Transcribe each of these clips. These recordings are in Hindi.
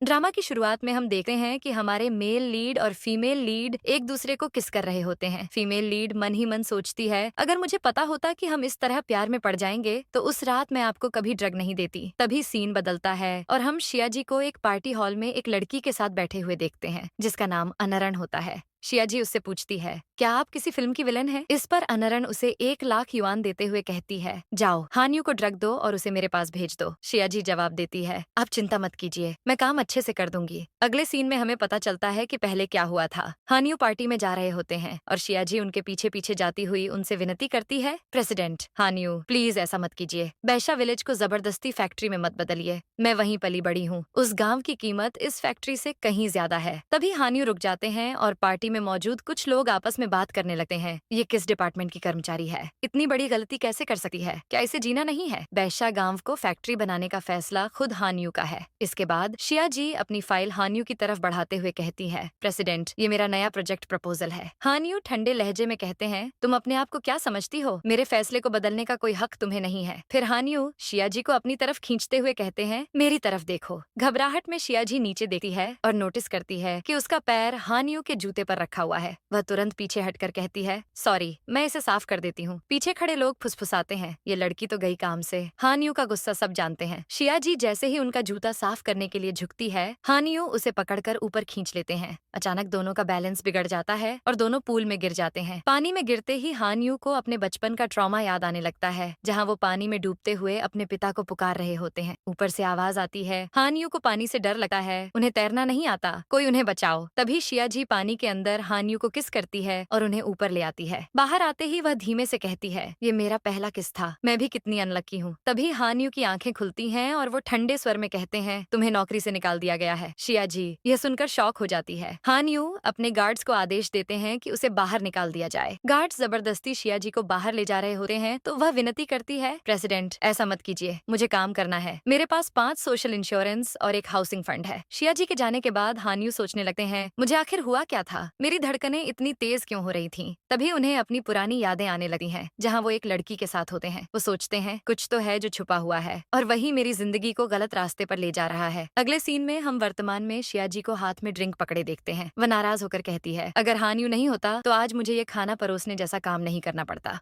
ड्रामा की शुरुआत में हम देखते हैं कि हमारे मेल लीड और फीमेल लीड एक दूसरे को किस कर रहे होते हैं। फीमेल लीड मन ही मन सोचती है, अगर मुझे पता होता कि हम इस तरह प्यार में पड़ जाएंगे तो उस रात मैं आपको कभी ड्रग नहीं देती। तभी सीन बदलता है और हम शिया जी को एक पार्टी हॉल में एक लड़की के साथ बैठे हुए देखते हैं जिसका नाम अनरण होता है। शिया जी उससे पूछती है, क्या आप किसी फिल्म की विलन हैं? इस पर अनरण उसे 1 लाख युआन देते हुए कहती है, जाओ हानियू को ड्रग दो और उसे मेरे पास भेज दो। शिया जी जवाब देती है, आप चिंता मत कीजिए, मैं काम अच्छे से कर दूंगी। अगले सीन में हमें पता चलता है कि पहले क्या हुआ था। हानियू पार्टी में जा रहे होते हैं और शिया जी उनके पीछे पीछे जाती हुई उनसे विनती करती है, प्रेसिडेंट हानियू प्लीज ऐसा मत कीजिए, बैशा विलेज को जबरदस्ती फैक्ट्री में मत बदलिए, मैं वहीं पली बड़ी हूँ, उस गाँव की कीमत इस फैक्ट्री से कहीं ज्यादा है। तभी हानियू रुक जाते हैं और पार्टी में मौजूद कुछ लोग आपस में बात करने लगते हैं, ये किस डिपार्टमेंट की कर्मचारी है, इतनी बड़ी गलती कैसे कर सकती है, क्या इसे जीना नहीं है? बैशा गांव को फैक्ट्री बनाने का फैसला खुद हानियू का है। इसके बाद शिया जी अपनी फाइल हानियू की तरफ बढ़ाते हुए कहती है, प्रेसिडेंट ये मेरा नया प्रोजेक्ट प्रपोजल है। हानियू ठंडे लहजे में कहते हैं, तुम अपने आप को क्या समझती हो, मेरे फैसले को बदलने का कोई हक तुम्हें नहीं है। फिर हानियू शिया जी को अपनी तरफ खींचते हुए कहते हैं, मेरी तरफ देखो। घबराहट में शिया जी नीचे देखती है और नोटिस करती है कि उसका पैर हानियू के जूते पर रखा हुआ है। वह तुरंत पीछे हटकर कहती है, सॉरी मैं इसे साफ कर देती हूँ। पीछे खड़े लोग फुसफुसाते हैं, ये लड़की तो गई काम से। हानियू का गुस्सा सब जानते हैं। शिया जी जैसे ही उनका जूता साफ करने के लिए झुकती है, हानियू उसे पकड़कर ऊपर खींच लेते हैं। अचानक दोनों का बैलेंस बिगड़ जाता है और दोनों पूल में गिर जाते हैं। पानी में गिरते ही हानियू को अपने बचपन का ट्रॉमा याद आने लगता है, जहाँ वो पानी में डूबते हुए अपने पिता को पुकार रहे होते हैं। ऊपर से आवाज आती है, हानियू को पानी से डर लगता है, उन्हें तैरना नहीं आता, कोई उन्हें बचाओ। तभी शिया जी पानी के अंदर हानियू को किस करती है और उन्हें ऊपर ले आती है। बाहर आते ही वह धीमे से कहती है, ये मेरा पहला किस था, मैं भी कितनी अनलकी हूँ। तभी हानियू की आंखें खुलती हैं और वो ठंडे स्वर में कहते हैं, तुम्हें नौकरी से निकाल दिया गया है। शिया जी यह सुनकर शॉक हो जाती है। हानियू अपने गार्ड्स को आदेश देते हैं कि उसे बाहर निकाल दिया जाए। गार्ड्स जबरदस्ती शिया जी को बाहर ले जा रहे होते हैं तो वह विनती करती है, प्रेसिडेंट ऐसा मत कीजिए, मुझे काम करना है, मेरे पास 5 सोशल इंश्योरेंस और एक हाउसिंग फंड है। शिया जी के जाने के बाद हानियू सोचने लगते हैं, मुझे आखिर हुआ क्या था, मेरी धड़कनें इतनी तेज क्यों हो रही थीं? तभी उन्हें अपनी पुरानी यादें आने लगती हैं, जहाँ वो एक लड़की के साथ होते हैं। वो सोचते हैं कुछ तो है जो छुपा हुआ है और वही मेरी जिंदगी को गलत रास्ते पर ले जा रहा है। अगले सीन में हम वर्तमान में शिया जी को हाथ में ड्रिंक पकड़े देखते हैं। वह नाराज होकर कहती है, अगर हानियू नहीं होता तो आज मुझे ये खाना परोसने जैसा काम नहीं करना पड़ता।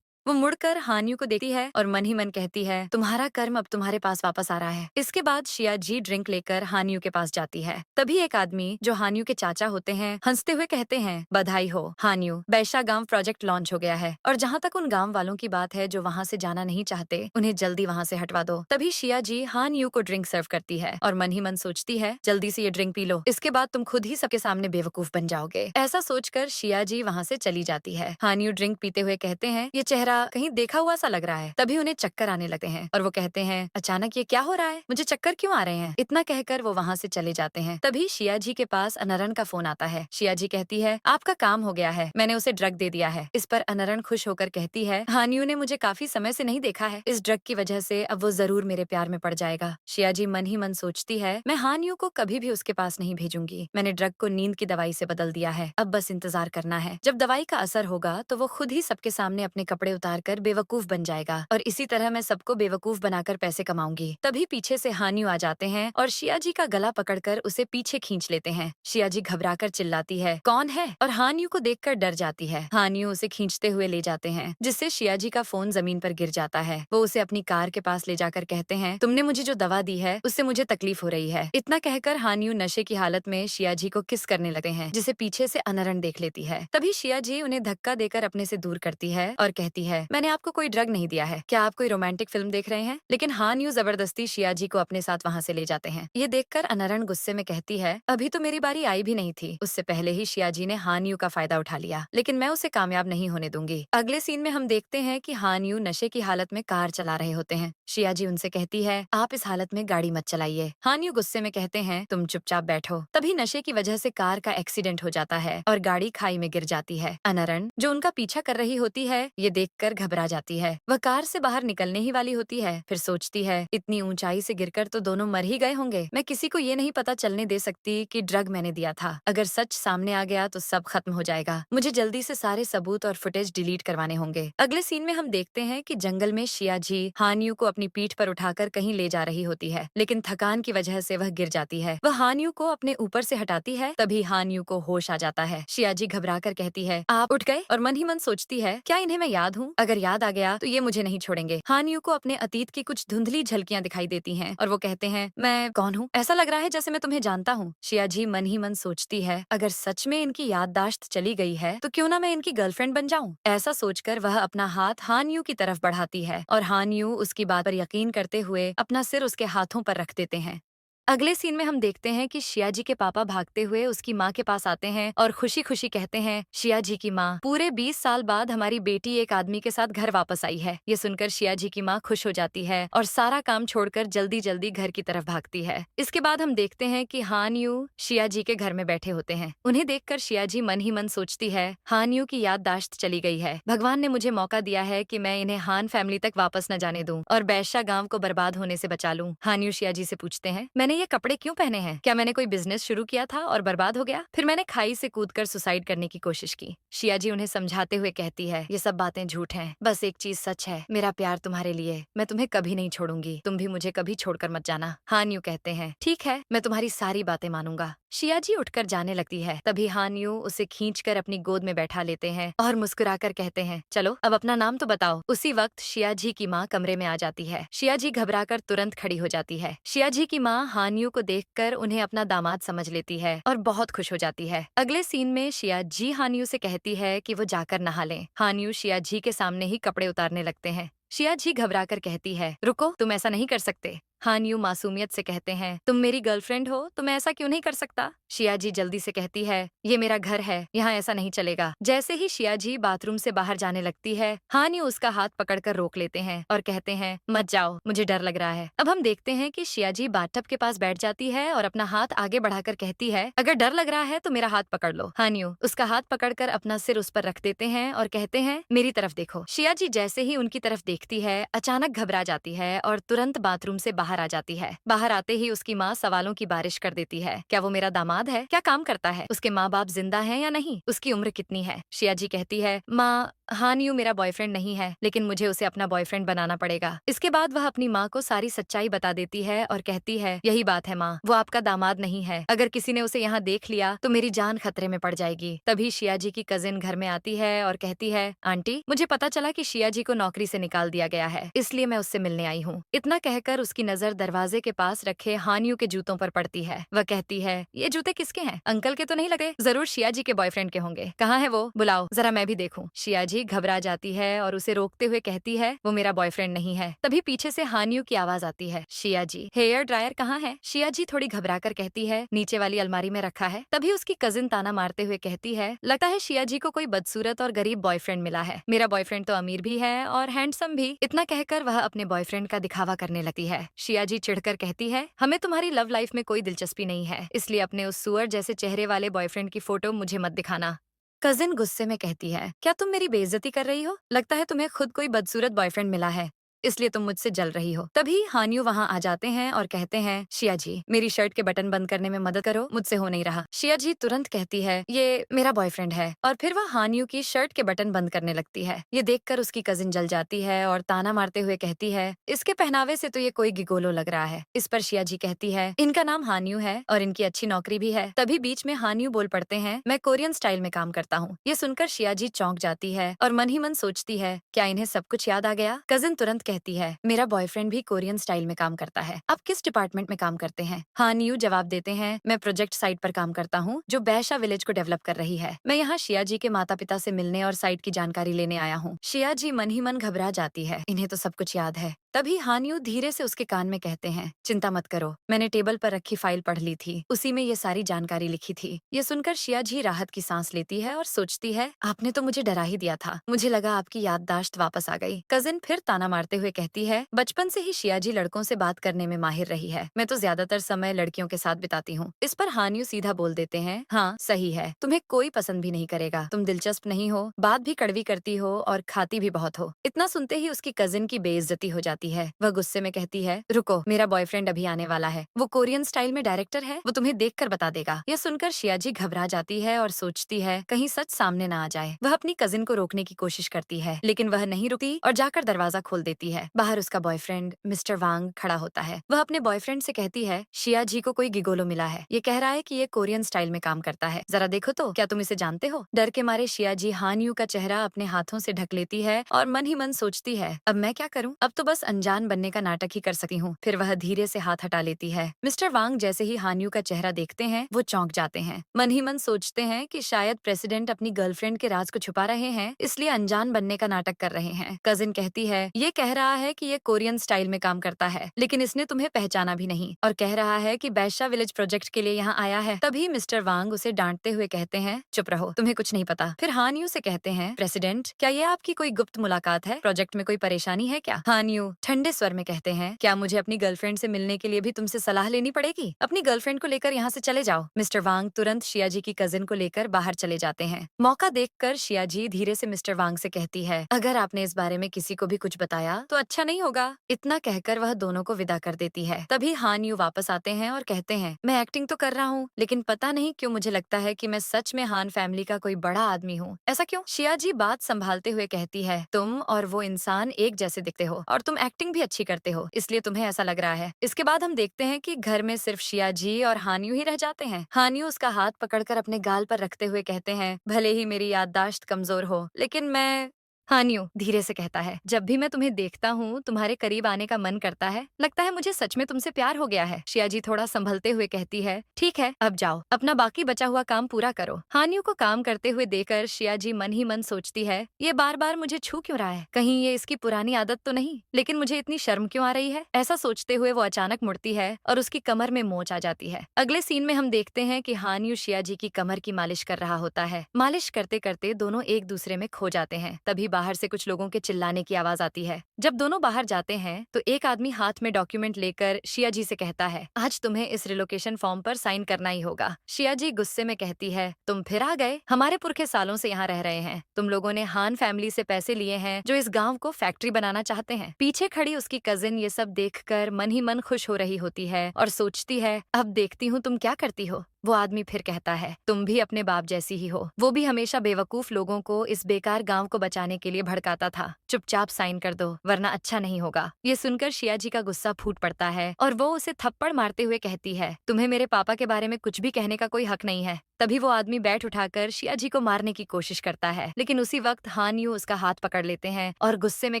वो मुड़कर हानियू को देखती है और मन ही मन कहती है, तुम्हारा कर्म अब तुम्हारे पास वापस आ रहा है। इसके बाद शिया जी ड्रिंक लेकर हानियू के पास जाती है। तभी एक आदमी जो हानियू के चाचा होते हैं हंसते हुए कहते हैं, बधाई हो हानियू, बैशा गांव प्रोजेक्ट लॉन्च हो गया है और जहाँ तक उन गांव वालों की बात है जो वहाँ से जाना नहीं चाहते, उन्हें जल्दी वहाँ से हटवा दो। तभी शिया जी हानियू को ड्रिंक सर्व करती है और मन ही मन सोचती है, जल्दी से ये ड्रिंक पी लो, इसके बाद तुम खुद ही सबके सामने बेवकूफ बन जाओगे। ऐसा सोचकर शिया जी वहाँ से चली जाती है। हानियू ड्रिंक पीते हुए कहते हैं, ये चेहरा कहीं देखा हुआ सा लग रहा है। तभी उन्हें चक्कर आने लगते हैं और वो कहते हैं, अचानक ये क्या हो रहा है, मुझे चक्कर क्यों आ रहे हैं? इतना कहकर वो वहाँ से चले जाते हैं। तभी शिया जी के पास अनरण का फोन आता है। शिया जी कहती है, आपका काम हो गया है, मैंने उसे ड्रग दे दिया है। इस पर अनरण खुश होकर कहती है, हानियू ने मुझे काफी समय से नहीं देखा है, इस ड्रग की वजह से अब वो जरूर मेरे प्यार में पड़ जाएगा। शिया जी मन ही मन सोचती है, मैं हानियू को कभी भी उसके पास नहीं भेजूंगी, मैंने ड्रग को नींद की दवाई से बदल दिया है, अब बस इंतजार करना है, जब दवाई का असर होगा तो वो खुद ही सबके सामने अपने कपड़े उतार कर बेवकूफ बन जाएगा और इसी तरह मैं सबको बेवकूफ बनाकर पैसे कमाऊंगी। तभी पीछे से हानियू आ जाते हैं और शिया जी का गला पकड़कर उसे पीछे खींच लेते हैं। शिया जी घबराकर चिल्लाती है, कौन है, और हानियू को देखकर डर जाती है। हानियू उसे खींचते हुए ले जाते हैं, जिससे शिया जी का फोन जमीन पर गिर जाता है। वो उसे अपनी कार के पास ले जाकर कहते हैं, तुमने मुझे जो दवा दी है उससे मुझे तकलीफ हो रही है। इतना कहकर हानियू नशे की हालत में शिया जी को किस करने लगते हैं, जिसे पीछे से अनरण देख लेती है। तभी शिया जी उन्हें धक्का देकर अपने से दूर करती है और कहती है, मैंने आपको कोई ड्रग नहीं दिया है, क्या आप कोई रोमांटिक फिल्म देख रहे हैं? लेकिन हानियू जबरदस्ती शिया जी को अपने साथ वहाँ से ले जाते हैं। ये देखकर अनरण गुस्से में कहती है, अभी तो मेरी बारी आई भी नहीं थी, उससे पहले ही शिया जी ने हानियू का फायदा उठा लिया, लेकिन मैं उसे कामयाब नहीं होने दूंगी। अगले सीन में हम देखते हैं कि हानियू नशे की हालत में कार चला रहे होते हैं। शिया जी उनसे कहती है, आप इस हालत में गाड़ी मत चलाइए। हानियू गुस्से में कहते हैं, तुम चुपचाप बैठो। तभी नशे की वजह से कार का एक्सीडेंट हो जाता है और गाड़ी खाई में गिर जाती है। अनरण जो उनका पीछा कर रही होती है, ये देखकर देखकर घबरा जाती है। वह कार से बाहर निकलने ही वाली होती है, फिर सोचती है इतनी ऊंचाई से गिरकर तो दोनों मर ही गए होंगे। मैं किसी को ये नहीं पता चलने दे सकती कि ड्रग मैंने दिया था। अगर सच सामने आ गया तो सब खत्म हो जाएगा। मुझे जल्दी से सारे सबूत और फुटेज डिलीट करवाने होंगे। अगले सीन में हम देखते हैं कि जंगल में शियाजी हानियू को अपनी पीठ पर उठाकर कहीं ले जा रही होती है, लेकिन थकान की वजह से वह गिर जाती है। वह हानियू को अपने ऊपर से हटाती है, तभी हानियू को होश आ जाता है। शियाजी घबराकर कहती है, आप उठ गए? और मन ही मन सोचती है, क्या इन्हें मैं याद हूँ? अगर याद आ गया तो ये मुझे नहीं छोड़ेंगे। हानियू को अपने अतीत की कुछ धुंधली झलकियां दिखाई देती हैं और वो कहते हैं, मैं कौन हूँ? ऐसा लग रहा है जैसे मैं तुम्हें जानता हूँ। शियाजी मन ही मन सोचती है, अगर सच में इनकी याददाश्त चली गई है तो क्यों ना मैं इनकी गर्लफ्रेंड बन जाऊं। ऐसा सोचकर वह अपना हाथ हानियू की तरफ बढ़ाती है और हानियू उसकी बात पर यकीन करते हुए अपना सिर उसके हाथों पर रख देते हैं। अगले सीन में हम देखते हैं कि शियाजी के पापा भागते हुए उसकी माँ के पास आते हैं और खुशी खुशी कहते हैं, शियाजी की माँ, पूरे 20 साल बाद हमारी बेटी एक आदमी के साथ घर वापस आई है। ये सुनकर शियाजी की माँ खुश हो जाती है और सारा काम छोड़कर जल्दी जल्दी घर की तरफ भागती है। इसके बाद हम देखते हैं कि हानियू शियाजी के घर में बैठे होते हैं। उन्हें देखकर शियाजी मन ही मन सोचती है, हानियू की याददाश्त चली गई है। भगवान ने मुझे मौका दिया है कि मैं इन्हें हान फैमिली तक वापस न जाने दूं और बैशा गांव को बर्बाद होने से बचा लूं। हानियू शियाजी से पूछते हैं, मैंने ये कपड़े क्यों पहने हैं? क्या मैंने कोई बिजनेस शुरू किया था और बर्बाद हो गया? फिर मैंने खाई से कूदकर सुसाइड करने की कोशिश की। शियाजी उन्हें समझाते हुए कहती है, ये सब बातें झूठ हैं, बस एक चीज सच है, मेरा प्यार तुम्हारे लिए। मैं तुम्हें कभी नहीं छोड़ूंगी, तुम भी मुझे कभी छोड़कर मत जाना। हानियू कहते हैं, ठीक है, मैं तुम्हारी सारी बातें मानूंगा। शियाजी उठकर जाने लगती है, तभी हानियू उसे खींचकर अपनी गोद में बैठा लेते हैं और मुस्कुराकर कहते हैं, चलो अब अपना नाम तो बताओ। उसी वक्त शियाजी की माँ कमरे में आ जाती है। शियाजी घबराकर तुरंत खड़ी हो जाती है। शियाजी की माँ हानियू को देखकर उन्हें अपना दामाद समझ लेती है और बहुत खुश हो जाती है। अगले सीन में शियाजी हानियू से कहती है कि वो जाकर नहा लें। हानियू शियाजी के सामने ही कपड़े उतारने लगते हैं। शियाजी घबराकर कहती है, रुको, तुम ऐसा नहीं कर सकते। हानियू मासूमियत से कहते हैं, तुम मेरी गर्लफ्रेंड हो तो मैं ऐसा क्यों नहीं कर सकता। शियाजी जल्दी से कहती है, ये मेरा घर है, यहाँ ऐसा नहीं चलेगा। जैसे ही शियाजी बाथरूम से बाहर जाने लगती है, हानियू उसका हाथ पकड़कर रोक लेते हैं और कहते हैं, मत जाओ, मुझे डर लग रहा है। अब हम देखते हैं कि शियाजी बाथटब के पास बैठ जाती है और अपना हाथ आगे बढ़ाकर कहती है, अगर डर लग रहा है तो मेरा हाथ पकड़ लो। हानियू उसका हाथ पकड़कर अपना सिर उस पर रख देते हैं और कहते हैं, मेरी तरफ देखो। शियाजी जैसे ही उनकी तरफ देखती है, अचानक घबरा जाती है और तुरंत बाथरूम से बाहर आ जाती है। बाहर आते ही उसकी माँ सवालों की बारिश कर देती है, क्या वो मेरा दामाद है? क्या काम करता है? उसके माँ बाप जिंदा हैं या नहीं? उसकी उम्र कितनी है? शियाजी कहती है, माँ, हानियू मेरा बॉयफ्रेंड नहीं है, लेकिन मुझे उसे अपना बॉयफ्रेंड बनाना पड़ेगा। इसके बाद वह अपनी माँ को सारी सच्चाई बता देती है और कहती है, यही बात है माँ, वो आपका दामाद नहीं है। अगर किसी ने उसे यहाँ देख लिया तो मेरी जान खतरे में पड़ जाएगी। तभी शियाजी की कजिन घर में आती है और कहती है, आंटी, मुझे पता चला कि शियाजी को नौकरी से निकाल दिया गया है, इसलिए मैं उससे मिलने आई हूँ। इतना कहकर उसकी नजर दरवाजे के पास रखे हानियू के जूतों पर पड़ती है। वह कहती है, ये जूते किसके हैं? अंकल के तो नहीं लगे? जरूर शियाजी के बॉयफ्रेंड के होंगे। कहाँ है वो? बुलाओ, जरा मैं भी देखूं। शियाजी घबरा जाती है और उसे रोकते हुए कहती है, वो मेरा बॉयफ्रेंड नहीं है। तभी पीछे से हानियू की आवाज आती है, शियाजी, हेयर ड्रायर कहाँ है? शियाजी थोड़ी घबराकर कहती है, नीचे वाली अलमारी में रखा है। तभी उसकी कजिन ताना मारते हुए कहती है, लगता है शियाजी को कोई बदसूरत और गरीब बॉयफ्रेंड मिला है। मेरा बॉयफ्रेंड तो अमीर भी है और हैंडसम भी। इतना कहकर वह अपने बॉयफ्रेंड का दिखावा करने लगती है। शियाजी चिढ़कर कहती है, हमें तुम्हारी लव लाइफ में कोई दिलचस्पी नहीं है, इसलिए अपने उस सुअर जैसे चेहरे वाले बॉयफ्रेंड की फोटो मुझे मत दिखाना। कजिन गुस्से में कहती है, क्या तुम मेरी बेइज्जती कर रही हो? लगता है तुम्हें खुद कोई बदसूरत बॉयफ्रेंड मिला है, इसलिए तुम मुझसे जल रही हो। तभी हानियू वहाँ आ जाते हैं और कहते हैं, शियाजी, मेरी शर्ट के बटन बंद करने में मदद करो, मुझसे हो नहीं रहा। शियाजी तुरंत कहती है, ये मेरा बॉयफ्रेंड है, और फिर वह हानियू की शर्ट के बटन बंद करने लगती है। ये देखकर उसकी कजिन जल जाती है और ताना मारते हुए कहती है, इसके पहनावे से तो ये कोई गिगोलो लग रहा है। इस पर शियाजी कहती है, इनका नाम हानियू है और इनकी अच्छी नौकरी भी है। तभी बीच में हानियू बोल पड़ते हैं, मैं कोरियन स्टाइल में काम करता हूँ। ये सुनकर शियाजी चौंक जाती है और मन ही मन सोचती है, क्या इन्हें सब कुछ याद आ गया? कजिन तुरंत कहती है, मेरा बॉयफ्रेंड भी कोरियन स्टाइल में काम करता है। आप किस डिपार्टमेंट में काम करते हैं? हानियू जवाब देते हैं, मैं प्रोजेक्ट साइट पर काम करता हूँ जो बैशा विलेज को डेवलप कर रही है। मैं यहाँ शियाजी के माता पिता से मिलने और साइट की जानकारी लेने आया हूँ। शियाजी मन ही मन घबरा जाती है, इन्हें तो सब कुछ याद है। तभी हानियो धीरे से उसके कान में कहते हैं, चिंता मत करो, मैंने टेबल पर रखी फाइल पढ़ ली थी, उसी में ये सारी जानकारी लिखी थी। ये सुनकर शियाजी राहत की सांस लेती है और सोचती है, आपने तो मुझे डरा ही दिया था, मुझे लगा आपकी याददाश्त वापस आ गई। कजिन फिर ताना मारते हुए कहती है, बचपन से ही शियाजी लड़कों से बात करने में माहिर रही है, मैं तो ज्यादातर समय लड़कियों के साथ बिताती हूँ। इस पर हानियो सीधा बोल देते हैं, हाँ सही है, तुम्हें कोई पसंद भी नहीं करेगा, तुम दिलचस्प नहीं हो, बात भी कड़वी करती हो और खाती भी बहुत हो। इतना सुनते ही उसकी कजिन की बेइज्जती हो जाती है। वह गुस्से में कहती है, रुको, मेरा बॉयफ्रेंड अभी आने वाला है, वो कोरियन स्टाइल में डायरेक्टर है, वो तुम्हें देखकर बता देगा। यह सुनकर शियाजी घबरा जाती है और सोचती है कहीं सच सामने न आ जाए। वह अपनी कजिन को रोकने की कोशिश करती है, लेकिन वह नहीं रुकती और जाकर दरवाजा खोल देती है। बाहर उसका बॉयफ्रेंड मिस्टर वांग खड़ा होता है। वह अपने बॉयफ्रेंड से कहती है, शियाजी को कोई गिगोलो मिला है, ये कह रहा है कि ये कोरियन स्टाइल में काम करता है, जरा देखो तो, क्या तुम इसे जानते हो? डर के मारे शियाजी हानियू का चेहरा अपने हाथों से ढक लेती है और मन ही मन सोचती है, अब मैं क्या करूं? अब तो बस अनजान बनने का नाटक ही कर सकती हूँ। फिर वह धीरे से हाथ हटा लेती है। मिस्टर वांग जैसे ही हानियू का चेहरा देखते हैं, वो चौंक जाते हैं। मन ही मन सोचते हैं कि शायद प्रेसिडेंट अपनी गर्लफ्रेंड के राज को छुपा रहे हैं, इसलिए अनजान बनने का नाटक कर रहे हैं। कजिन कहती है, ये कह रहा है कि ये कोरियन स्टाइल में काम करता है, लेकिन इसने तुम्हें पहचाना भी नहीं और कह रहा है कि बैशा विलेज प्रोजेक्ट के लिए यहाँ आया है। तभी मिस्टर वांग उसे डांटते हुए कहते हैं, चुप रहो, तुम्हें कुछ नहीं पता। फिर हानियू से कहते हैं, प्रेसिडेंट क्या ये आपकी कोई गुप्त मुलाकात है? प्रोजेक्ट में कोई परेशानी है क्या? हानियू ठंडे स्वर में कहते हैं, क्या मुझे अपनी गर्लफ्रेंड से मिलने के लिए भी तुमसे सलाह लेनी पड़ेगी? अपनी गर्लफ्रेंड को लेकर यहाँ से चले जाओ। मिस्टर वांग तुरंत शियाजी की कजिन को लेकर बाहर चले जाते हैं। मौका देखकर शियाजी धीरे से मिस्टर वांग से कहती है, अगर आपने इस बारे में किसी को भी कुछ बताया तो अच्छा नहीं होगा। इतना कहकर वह दोनों को विदा कर देती है। तभी हानियू वापस आते हैं और कहते हैं, मैं एक्टिंग तो कर रहा हूँ, लेकिन पता नहीं क्यों मुझे लगता है कि मैं सच में हान फैमिली का कोई बड़ा आदमी हूँ। ऐसा क्यों? शियाजी बात संभालते हुए कहती है, तुम और वो इंसान एक जैसे दिखते हो और तुम एक्टिंग भी अच्छी करते हो, इसलिए तुम्हें ऐसा लग रहा है। इसके बाद हम देखते हैं कि घर में सिर्फ शियाजी और हानियू ही रह जाते हैं। हानियू उसका हाथ पकड़कर अपने गाल पर रखते हुए कहते हैं, भले ही मेरी याददाश्त कमजोर हो, लेकिन मैं हानियू धीरे से कहता है, जब भी मैं तुम्हें देखता हूँ तुम्हारे करीब आने का मन करता है, लगता है मुझे सच में तुमसे प्यार हो गया है। शियाजी थोड़ा संभलते हुए कहती है, ठीक है अब जाओ, अपना बाकी बचा हुआ काम पूरा करो। हानियू को काम करते हुए देखकर शियाजी मन ही मन सोचती है, ये बार बार मुझे छू क्यों रहा है, कहीं ये इसकी पुरानी आदत तो नहीं, लेकिन मुझे इतनी शर्म क्यों आ रही है? ऐसा सोचते हुए वो अचानक मुड़ती है और उसकी कमर में मोच आ जाती है। अगले सीन में हम देखते हैं कि हानियू शियाजी की कमर की मालिश कर रहा होता है। मालिश करते करते दोनों एक दूसरे में खो जाते हैं। तभी बाहर से कुछ लोगों के चिल्लाने की आवाज आती है। जब दोनों बाहर जाते हैं तो एक आदमी हाथ में डॉक्यूमेंट लेकर शियाजी से कहता है, आज तुम्हें इस रिलोकेशन फॉर्म पर साइन करना ही होगा। शियाजी गुस्से में कहती है, तुम फिर आ गए, हमारे पुरखे सालों से यहाँ रह रहे हैं, तुम लोगों ने हान फैमिली से पैसे लिए हैं जो इस गाँव को फैक्ट्री बनाना चाहते हैं। पीछे खड़ी उसकी कजिन ये सब देखकर मन ही मन खुश हो रही होती है और सोचती है, अब देखती हूँ तुम क्या करती हो। वो आदमी फिर कहता है, तुम भी अपने बाप जैसी ही हो, वो भी हमेशा बेवकूफ लोगों को इस बेकार गांव को बचाने के लिए भड़काता था। चुपचाप साइन कर दो वरना अच्छा नहीं होगा। ये सुनकर शियाजी का गुस्सा फूट पड़ता है और वो उसे थप्पड़ मारते हुए कहती है, तुम्हें मेरे पापा के बारे में कुछ भी कहने का कोई हक नहीं है। तभी वो आदमी बैठ उठाकर शियाजी को मारने की कोशिश करता है, लेकिन उसी वक्त हानियू उसका हाथ पकड़ लेते हैं और गुस्से में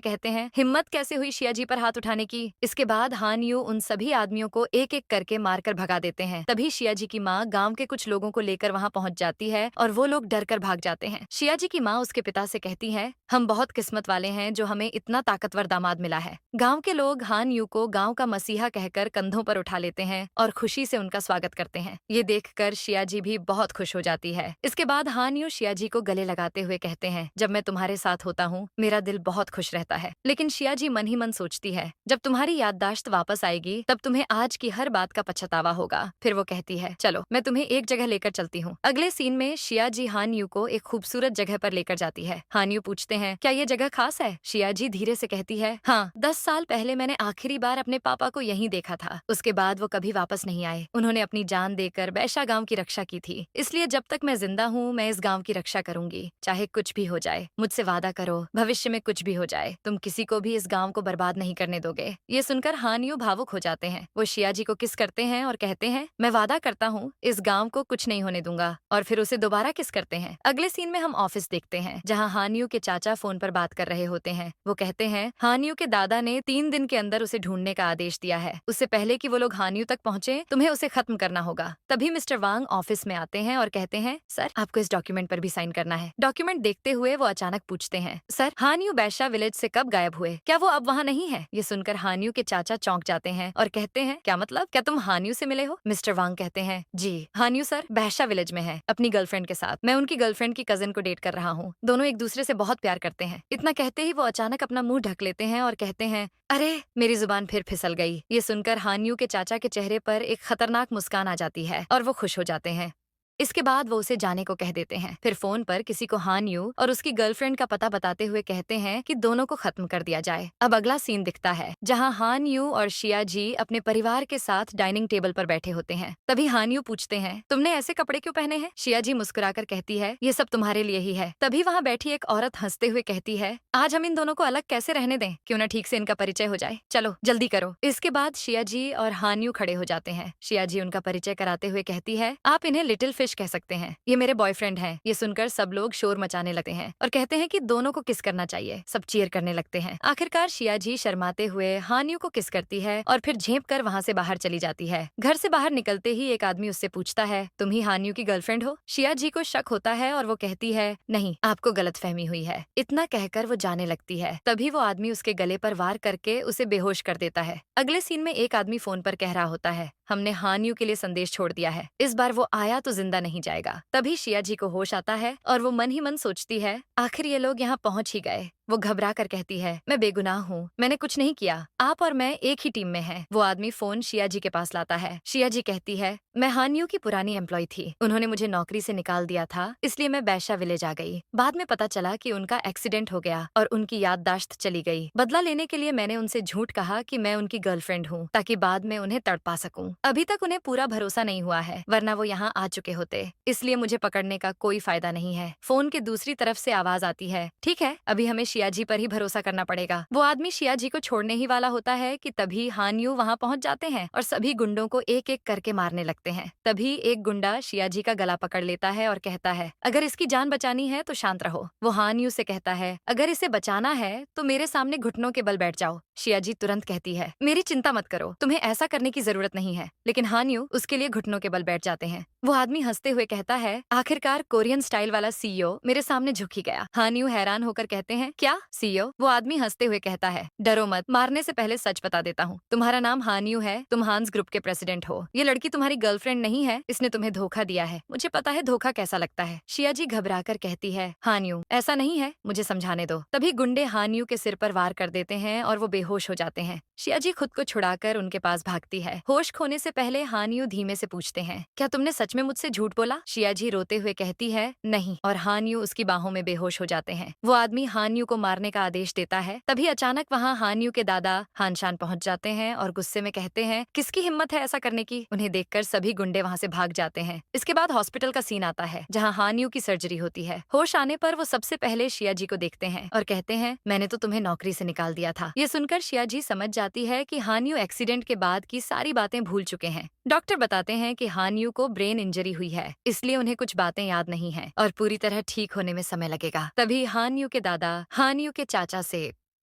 कहते हैं, हिम्मत कैसे हुई शियाजी पर हाथ उठाने की। इसके बाद हानियू उन सभी आदमियों को एक एक करके मारकर भगा देते हैं। तभी शियाजी की माँ गांव के कुछ लोगों को लेकर वहां पहुंच जाती है और वो लोग डर कर भाग जाते हैं। शियाजी की माँ उसके पिता से कहती है, हम बहुत किस्मत वाले हैं जो हमें इतना ताकतवर दामाद मिला है। गांव के लोग हानियू को गांव का मसीहा कहकर कंधों पर उठा लेते हैं और खुशी से उनका स्वागत करते हैं। ये देखकर शियाजी भी बहुत खुश हो जाती है। इसके बाद हानियू शियाजी को गले लगाते हुए कहते हैं, जब मैं तुम्हारे साथ होता हूँ मेरा दिल बहुत खुश रहता है। लेकिन शियाजी मन ही मन सोचती है, जब तुम्हारी याददाश्त वापस आएगी तब तुम्हें आज की हर बात का पछतावा होगा। फिर वो कहती है, चलो मैं तुम्हें एक जगह लेकर चलती हूँ। अगले सीन में शियाजी हानियू को एक खूबसूरत जगह पर लेकर जाती है। हानियू पूछते हैं, क्या ये जगह खास है? शियाजी धीरे से कहती है, हाँ, 10 साल पहले मैंने आखिरी बार अपने पापा को यहीं देखा था। उसके बाद वो कभी वापस नहीं आए। उन्होंने अपनी जान देकर बैशा गांव की रक्षा की थी, इसलिए जब तक मैं जिंदा हूँ मैं इस गांव की रक्षा करूंगी, चाहे कुछ भी हो जाए। मुझसे वादा करो, भविष्य में कुछ भी हो जाए तुम किसी को भी इस गांव को बर्बाद नहीं करने दोगे। ये सुनकर हानियू भावुक हो जाते हैं। वो शियाजी को किस करते हैं और कहते हैं, मैं वादा करता हूँ इस गांव को कुछ नहीं होने दूंगा। और फिर उसे दोबारा किस करते हैं। अगले सीन में हम ऑफिस देखते हैं जहाँ हानियू के चाचा फोन पर बात कर रहे होते हैं। वो कहते हैं हानियू के दादा ने 3 दिन के अंदर उसे ढूंढने का आदेश दिया है। उससे पहले कि वो लोग हानियू तक पहुंचे तुम्हें उसे खत्म करना होगा। तभी मिस्टर वांग ऑफिस में आते हैं और कहते हैं सर आपको इस डॉक्यूमेंट पर भी साइन करना है। डॉक्यूमेंट देखते हुए वो अचानक पूछते हैं सर हानियू बैशा विलेज से कब गायब हुए, क्या वो अब वहाँ नहीं है। ये सुनकर हानियू के चाचा चौंक जाते हैं और कहते हैं क्या मतलब, क्या तुम हानियू से मिले हो। मिस्टर वांग कहते हैं जी हानियू सर बैशा विलेज में है अपनी गर्लफ्रेंड के साथ। मैं उनकी गर्लफ्रेंड की कजिन को डेट कर रहा हूँ। दोनों एक दूसरे से बहुत प्यार करते हैं। इतना कहते ही वो अचानक अपना मुंह ढक लेते हैं और कहते हैं अरे मेरी जुबान फिर फिसल गई। ये सुनकर हानियू के चाचा के चेहरे पर एक खतरनाक मुस्कान आ जाती है और वो खुश हो जाते हैं। इसके बाद वो उसे जाने को कह देते हैं। फिर फोन पर किसी को हानियू और उसकी गर्लफ्रेंड का पता बताते हुए कहते हैं कि दोनों को खत्म कर दिया जाए। अब अगला सीन दिखता है जहाँ हानियू और शिया जी अपने परिवार के साथ डाइनिंग टेबल पर बैठे होते हैं। तभी हानियू पूछते हैं तुमने ऐसे कपड़े क्यों पहने हैं। शिया जी मुस्कुराकर कहती है ये सब तुम्हारे लिए ही है। तभी वहाँ बैठी एक औरत हंसते हुए कहती है आज हम इन दोनों को अलग कैसे रहने दें, क्यों ना ठीक से इनका परिचय हो जाए, चलो जल्दी करो। इसके बाद शिया जी और हानियू खड़े हो जाते हैं। शिया जी उनका परिचय कराते हुए कहती है आप इन्हें लिटिल फिश कह सकते हैं, ये मेरे बॉयफ्रेंड हैं। ये सुनकर सब लोग शोर मचाने लगते हैं और कहते हैं कि दोनों को किस करना चाहिए। सब चीयर करने लगते हैं। आखिरकार शिया जी शर्माते हुए हानियू को किस करती है और फिर झेप कर वहाँ से बाहर चली जाती है। घर से बाहर निकलते ही एक आदमी उससे पूछता है तुम ही हानियू की गर्लफ्रेंड हो। शिया जी को शक होता है और वो कहती है नहीं आपको गलतफहमी हुई है। इतना कहकर वो जाने लगती है। तभी वो आदमी उसके गले पर वार करके उसे बेहोश कर देता है। अगले सीन में एक आदमी फोन पर कह रहा होता है हमने हानियू के लिए संदेश छोड़ दिया है, इस बार वो आया तो जिंदा नहीं जाएगा। तभी शिया जी को होश आता है और वो मन ही मन सोचती है आखिर ये लोग यहाँ पहुँच ही गए। वो घबरा कर कहती है मैं बेगुनाह हूँ, मैंने कुछ नहीं किया, आप और मैं एक ही टीम में हैं। वो आदमी फोन शिया जी के पास लाता है। शिया जी कहती है मैं हानियू की पुरानी एम्प्लॉय थी, उन्होंने मुझे नौकरी से निकाल दिया था, इसलिए मैं बैशा विलेज आ गई। बाद में पता चला कि उनका एक्सीडेंट हो गया और उनकी याददाश्त चली गई। बदला लेने के लिए मैंने उनसे झूठ कहा कि मैं उनकी गर्लफ्रेंड हूँ ताकि बाद में उन्हें तड़पा सकूं। अभी तक उन्हें पूरा भरोसा नहीं हुआ है, वरना वो यहाँ आ चुके होते, इसलिए मुझे पकड़ने का कोई फायदा नहीं है। फोन के दूसरी तरफ से आवाज आती है ठीक है अभी हमें शिया जी पर ही भरोसा करना पड़ेगा। वो आदमी शिया जी को छोड़ने ही वाला होता है कि तभी हानियू वहाँ पहुँच जाते हैं और सभी गुंडों को एक एक करके मारने लगते हैं। तभी एक गुंडा शिया जी का गला पकड़ लेता है और कहता है अगर इसकी जान बचानी है तो शांत रहो। वो हानियू से कहता है अगर इसे बचाना है तो मेरे सामने घुटनों के बल बैठ जाओ। शिया जी तुरंत कहती है मेरी चिंता मत करो, तुम्हें ऐसा करने की जरूरत नहीं है। लेकिन हानियू उसके लिए घुटनों के बल बैठ जाते हैं। वो आदमी हंसते हुए कहता है आखिरकार कोरियन स्टाइल वाला सीईओ मेरे सामने झुक ही गया। हानियू हैरान होकर कहते हैं क्या सीईओ। वो आदमी हंसते हुए कहता है डरो मत, मारने से पहले सच बता देता हूँ, तुम्हारा नाम हानियू है, तुम हांस ग्रुप के प्रेसिडेंट हो। ये लड़की तुम्हारी गर्लफ्रेंड नहीं है, इसने तुम्हें धोखा दिया है। मुझे पता है धोखा कैसा लगता है। शिया जी घबरा कर कहती है हानियू ऐसा नहीं है, मुझे समझाने दो। तभी गुंडे हानियू के सिर पर वार कर देते हैं और वो बेहोश हो जाते हैं। शिया जी खुद को छुड़ाकर उनके पास भागती है। होश खोने से पहले हानियू धीमे से पूछते हैं क्या तुमने सच में मुझसे झूठ बोला। शिया जी रोते हुए कहती है नहीं, और हानियू उसकी बाहों में बेहोश हो जाते हैं। वो आदमी हानियू को मारने का आदेश देता है। तभी अचानक वहाँ हानियू के दादा हानशान पहुँच जाते हैं और गुस्से में कहते हैं किसकी हिम्मत है ऐसा करने की। उन्हें देखकर सभी गुंडे वहाँ से भाग जाते हैं। इसके बाद हॉस्पिटल का सीन आता है जहाँ हानियू की सर्जरी होती है। होश आने पर वो सबसे पहले शिया जी को देखते हैं और कहते हैं मैंने तो तुम्हें नौकरी से निकाल दिया था। ये सुनकर शिया जी समझ जाती है कि हानियू एक्सीडेंट के बाद की सारी बातें भूल चुके हैं। डॉक्टर बताते हैं कि हानियू को ब्रेन इंजरी हुई है, इसलिए उन्हें कुछ बातें याद नहीं है और पूरी तरह ठीक होने में समय लगेगा। तभी हानियू के दादा हानियू के चाचा से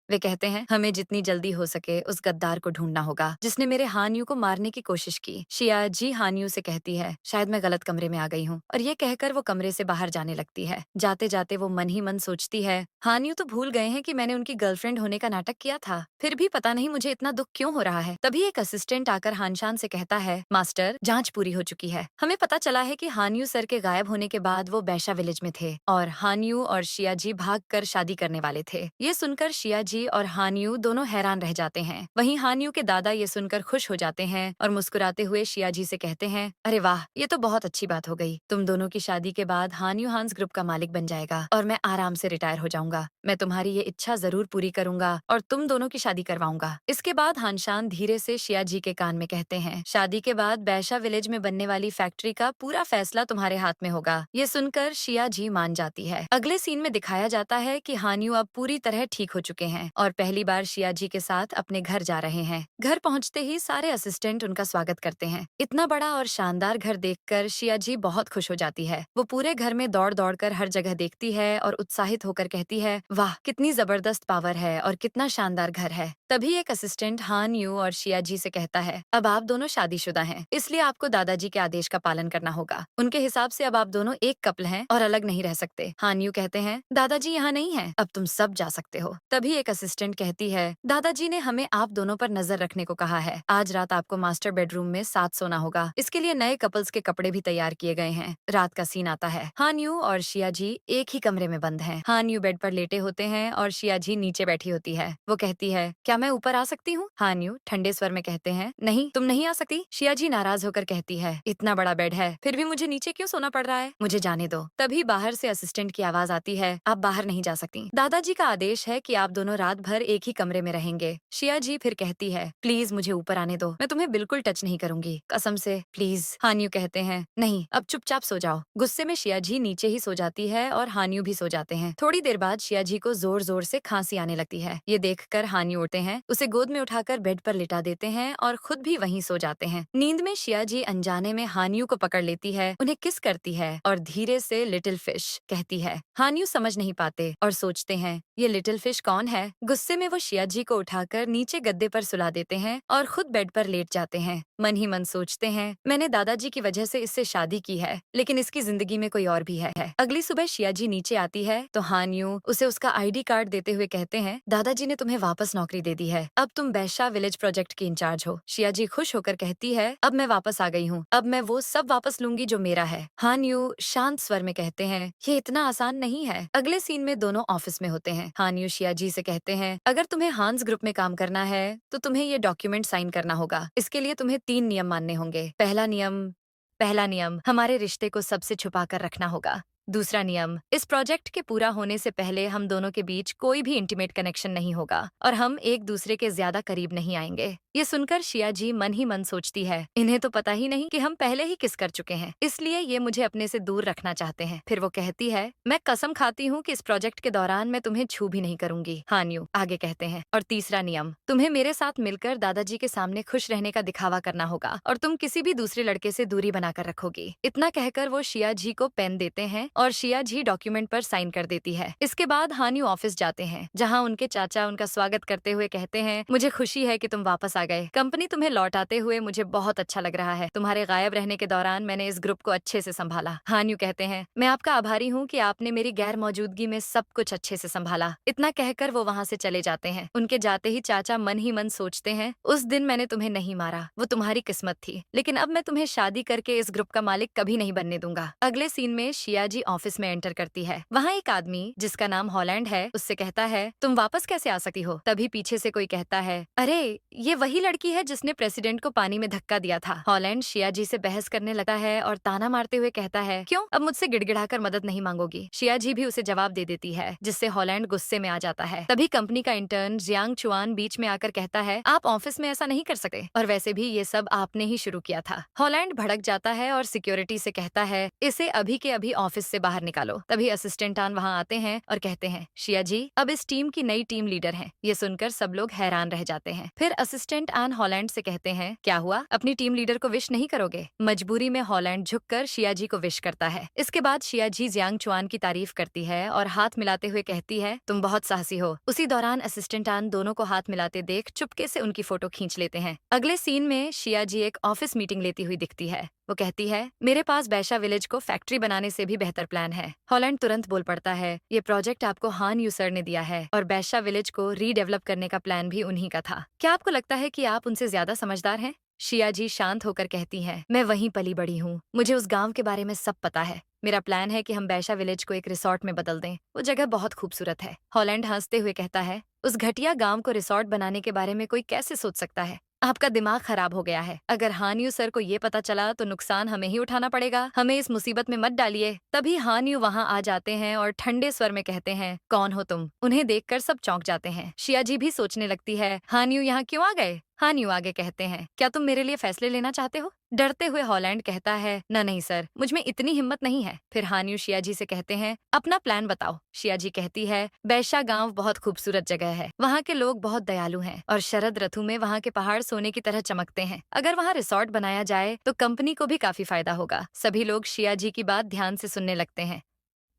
वे कहते हैं हमें जितनी जल्दी हो सके उस गद्दार को ढूंढना होगा जिसने मेरे हानियू को मारने की कोशिश की। शिया जी हानियू से कहती है शायद मैं गलत कमरे में आ गई हूँ, और ये कहकर वो कमरे से बाहर जाने लगती है। जाते जाते वो मन ही मन सोचती है हानियू तो भूल गए हैं कि मैंने उनकी गर्लफ्रेंड होने का नाटक किया था, फिर भी पता नहीं मुझे इतना दुख क्यों हो रहा है। तभी एक असिस्टेंट आकर हानशान से कहता है मास्टर जांच पूरी हो चुकी है, हमें पता चला है कि हानियू सर के गायब होने के बाद वो बैशा विलेज में थे और हानियू और शिया जी भाग कर शादी करने वाले थे। ये सुनकर शिया जी और हानियू दोनों हैरान रह जाते हैं। वहीं हानियू के दादा ये सुनकर खुश हो जाते हैं और मुस्कुराते हुए शिया जी से कहते हैं अरे वाह, ये तो बहुत अच्छी बात हो गई। तुम दोनों की शादी के बाद हानियू हांस ग्रुप का मालिक बन जाएगा और मैं आराम से रिटायर हो जाऊंगा। मैं तुम्हारी ये इच्छा जरूर पूरी करूंगा और तुम दोनों की शादी करवाऊंगा। इसके बाद हानशान धीरे से शिया जी के कान में कहते हैं शादी के बाद बैशा विलेज में बनने वाली फैक्ट्री का पूरा फैसला तुम्हारे हाथ में होगा। ये सुनकर शिया जी मान जाती है। अगले सीन में दिखाया जाता है कि हानियू अब पूरी तरह ठीक हो चुके हैं। और पहली बार शिया जी के साथ अपने घर जा रहे हैं। घर पहुंचते ही सारे असिस्टेंट उनका स्वागत करते हैं। इतना बड़ा और शानदार घर देखकर शिया जी बहुत खुश हो जाती है। वो पूरे घर में दौड़ दौड़ कर हर जगह देखती है और उत्साहित होकर कहती है, वाह कितनी जबरदस्त पावर है और कितना शानदार घर है। तभी एक असिस्टेंट हान यू और शिया जी से कहता है, अब आप दोनों शादीशुदा हैं, इसलिए आपको दादाजी के आदेश का पालन करना होगा। उनके हिसाब से अब आप दोनों एक कपल हैं और अलग नहीं रह सकते। हान यू कहते हैं, दादाजी यहाँ नहीं है, अब तुम सब जा सकते हो। तभी एक असिस्टेंट कहती है, दादाजी ने हमें आप दोनों पर नजर रखने को कहा है। आज रात आपको मास्टर बेडरूम में साथ सोना होगा। इसके लिए नए कपल्स के कपड़े भी तैयार किए गए हैं। रात का सीन आता है। हान यू और शिया जी एक ही कमरे में बंद हैं। हान यू बेड पर लेटे होते हैं और शिया जी नीचे बैठी होती है। वो कहती है, क्या मैं ऊपर आ सकती हूँ? हान यू ठंडे स्वर में कहते हैं, नहीं तुम नहीं आ सकती। शिया जी नाराज होकर कहती है, इतना बड़ा बेड है फिर भी मुझे नीचे क्यों सोना पड़ रहा है, मुझे जाने दो। तभी बाहर से असिस्टेंट की आवाज आती है, आप बाहर नहीं जा सकती, दादाजी का आदेश है कि आप दोनों रात भर एक ही कमरे में रहेंगे। शिया जी फिर कहती है, प्लीज मुझे ऊपर आने दो, मैं तुम्हें बिल्कुल टच नहीं करूंगी, कसम से प्लीज। हान यू कहते हैं, नहीं अब चुपचाप सो जाओ। गुस्से में शिया जी नीचे ही सो जाती है और हान यू भी सो जाते हैं। थोड़ी देर बाद शिया जी को जोर जोर से खांसी आने लगती है। ये देखकर हान यू उठते हैं, उसे गोद में उठाकर बेड पर लिटा देते हैं और खुद भी वहीं सो जाते हैं। नींद में शिया जी अनजाने में हान यू को पकड़ लेती है, उन्हें किस करती है और धीरे से लिटिल फिश कहती है। हान यू समझ नहीं पाते और सोचते हैं, ये लिटिल फिश कौन है। गुस्से में वो शिया जी को उठाकर नीचे गद्दे पर सुला देते हैं और खुद बेड पर लेट जाते हैं। मन ही मन सोचते हैं, मैंने दादाजी की वजह से इससे शादी की है, लेकिन इसकी जिंदगी में कोई और भी है। अगली सुबह शिया जी नीचे आती है तो हान यू उसे उसका आईडी कार्ड देते हुए कहते हैं, दादाजी ने तुम्हें वापस नौकरी दे दी है, अब तुम बैशा विलेज प्रोजेक्ट की इंचार्ज हो। शिया जी खुश होकर कहती है, अब मैं वापस आ गई हूँ, अब मैं वो सब वापस लूंगी जो मेरा है। हान यू शांत स्वर में कहते हैं, ये इतना आसान नहीं है। अगले सीन में दोनों ऑफिस में होते हैं। हान यू शिया जी से कहते हैं, अगर तुम्हें हान्स ग्रुप में काम करना है तो तुम्हें ये डॉक्यूमेंट साइन करना होगा। इसके लिए तुम्हें 3 नियम मानने होंगे। पहला नियम हमारे रिश्ते को सबसे छुपा कर रखना होगा। दूसरा नियम, इस प्रोजेक्ट के पूरा होने से पहले हम दोनों के बीच कोई भी इंटीमेट कनेक्शन नहीं होगा और हम एक दूसरे के ज्यादा करीब नहीं आएंगे। ये सुनकर शिया जी मन ही मन सोचती है, इन्हें तो पता ही नहीं कि हम पहले ही किस कर चुके हैं, इसलिए ये मुझे अपने से दूर रखना चाहते हैं। फिर वो कहती है, मैं कसम खाती हूँ कि इस प्रोजेक्ट के दौरान मैं तुम्हें छू भी नहीं करूंगी। हान यू आगे कहते हैं, और तीसरा नियम, तुम्हें मेरे साथ मिलकर दादाजी के सामने खुश रहने का दिखावा करना होगा और तुम किसी भी दूसरे लड़के से दूरी बनाकर रखोगी। इतना कहकर वो शिया जी को पेन देते हैं और शिया जी डॉक्यूमेंट पर साइन कर देती है। इसके बाद हान यू ऑफिस जाते हैं, जहाँ उनके चाचा उनका स्वागत करते हुए कहते हैं, मुझे खुशी है कि तुम वापस आ गए। कंपनी तुम्हें लौट आते हुए मुझे बहुत अच्छा लग रहा है। तुम्हारे गायब रहने के दौरान मैंने इस ग्रुप को अच्छे से संभाला। हान यू कहते हैं, मैं आपका आभारी हूँ कि आपने मेरी गैर मौजूदगी में सब कुछ अच्छे से संभाला। इतना कहकर वो वहाँ से चले जाते हैं। उनके जाते ही चाचा मन ही मन सोचते हैं, उस दिन मैंने तुम्हें नहीं मारा, वो तुम्हारी किस्मत थी, लेकिन अब मैं तुम्हें शादी करके इस ग्रुप का मालिक कभी नहीं बनने दूंगा। अगले सीन में शिया जी ऑफिस में एंटर करती है। वहाँ एक आदमी जिसका नाम हॉलैंड है उससे कहता है, तुम वापस कैसे आ सकती हो? तभी पीछे से कोई कहता है, अरे ये वही लड़की है जिसने प्रेसिडेंट को पानी में धक्का दिया था। हॉलैंड शिया जी से बहस करने लगता है और ताना मारते हुए कहता है, क्यों अब मुझसे गिड़गिड़ाकर मदद नहीं मांगोगी? शिया जी भी उसे जवाब दे देती है, जिससे हॉलैंड गुस्से में आ जाता है। तभी कंपनी का इंटर्न जियांग चुआन बीच में आकर कहता है, आप ऑफिस में ऐसा नहीं कर सकते, और वैसे भी ये सब आपने ही शुरू किया था। हॉलैंड भड़क जाता है और सिक्योरिटी से कहता है, इसे अभी के अभी ऑफिस से बाहर निकालो। तभी असिस्टेंट आन वहाँ आते हैं और कहते हैं, शिया जी अब इस टीम की नई टीम लीडर हैं। ये सुनकर सब लोग हैरान रह जाते हैं। फिर असिस्टेंट आन हॉलैंड से कहते हैं, क्या हुआ, अपनी टीम लीडर को विश नहीं करोगे? मजबूरी में हॉलैंड झुककर शिया जी को विश करता है। इसके बाद शिया जी जियांग चुआन की तारीफ करती है और हाथ मिलाते हुए कहती है, तुम बहुत साहसी हो। उसी दौरान असिस्टेंट आन दोनों को हाथ मिलाते देख चुपके से उनकी फोटो खींच लेते हैं। अगले सीन में शिया जी एक ऑफिस मीटिंग लेती हुई दिखती है। वो कहती है, मेरे पास बैशा विलेज को फैक्ट्री बनाने से भी बेहतर प्लान है। हॉलैंड तुरंत बोल पड़ता है, ये प्रोजेक्ट आपको हान यू सर ने दिया है और बैशा विलेज को रीडेवलप करने का प्लान भी उन्हीं का था। क्या आपको लगता है कि आप उनसे ज्यादा समझदार हैं? शिया जी शांत होकर कहती हैं, मैं वहीं पली बड़ी हूँ, मुझे उस गांव के बारे में सब पता है। मेरा प्लान है कि हम बैशा विलेज को एक रिसोर्ट में बदल दें। वो जगह बहुत खूबसूरत है। हॉलैंड हंसते हुए कहता है, उस घटिया गांव को रिसोर्ट बनाने के बारे में कोई कैसे सोच सकता है? आपका दिमाग खराब हो गया है। अगर हान यू सर को ये पता चला तो नुकसान हमें ही उठाना पड़ेगा। हमें इस मुसीबत में मत डालिए। तभी हान यू वहाँ आ जाते हैं और ठंडे स्वर में कहते हैं, कौन हो तुम? उन्हें देखकर सब चौंक जाते हैं। शिया जी भी सोचने लगती है, हान यू यहाँ क्यों आ गए? हान यू आगे कहते हैं, क्या तुम मेरे लिए फैसले लेना चाहते हो? डरते हुए हॉलैंड कहता है, न नहीं सर, मुझ में इतनी हिम्मत नहीं है। फिर हान यू शियाजी से कहते हैं, अपना प्लान बताओ। शियाजी कहती है, बैशा गांव बहुत खूबसूरत जगह है, वहाँ के लोग बहुत दयालु हैं और शरद ऋतु में वहाँ के पहाड़ सोने की तरह चमकते हैं। अगर वहाँ रिसोर्ट बनाया जाए तो कंपनी को भी काफी फायदा होगा। सभी लोग शियाजी की बात ध्यान से सुनने लगते हैं।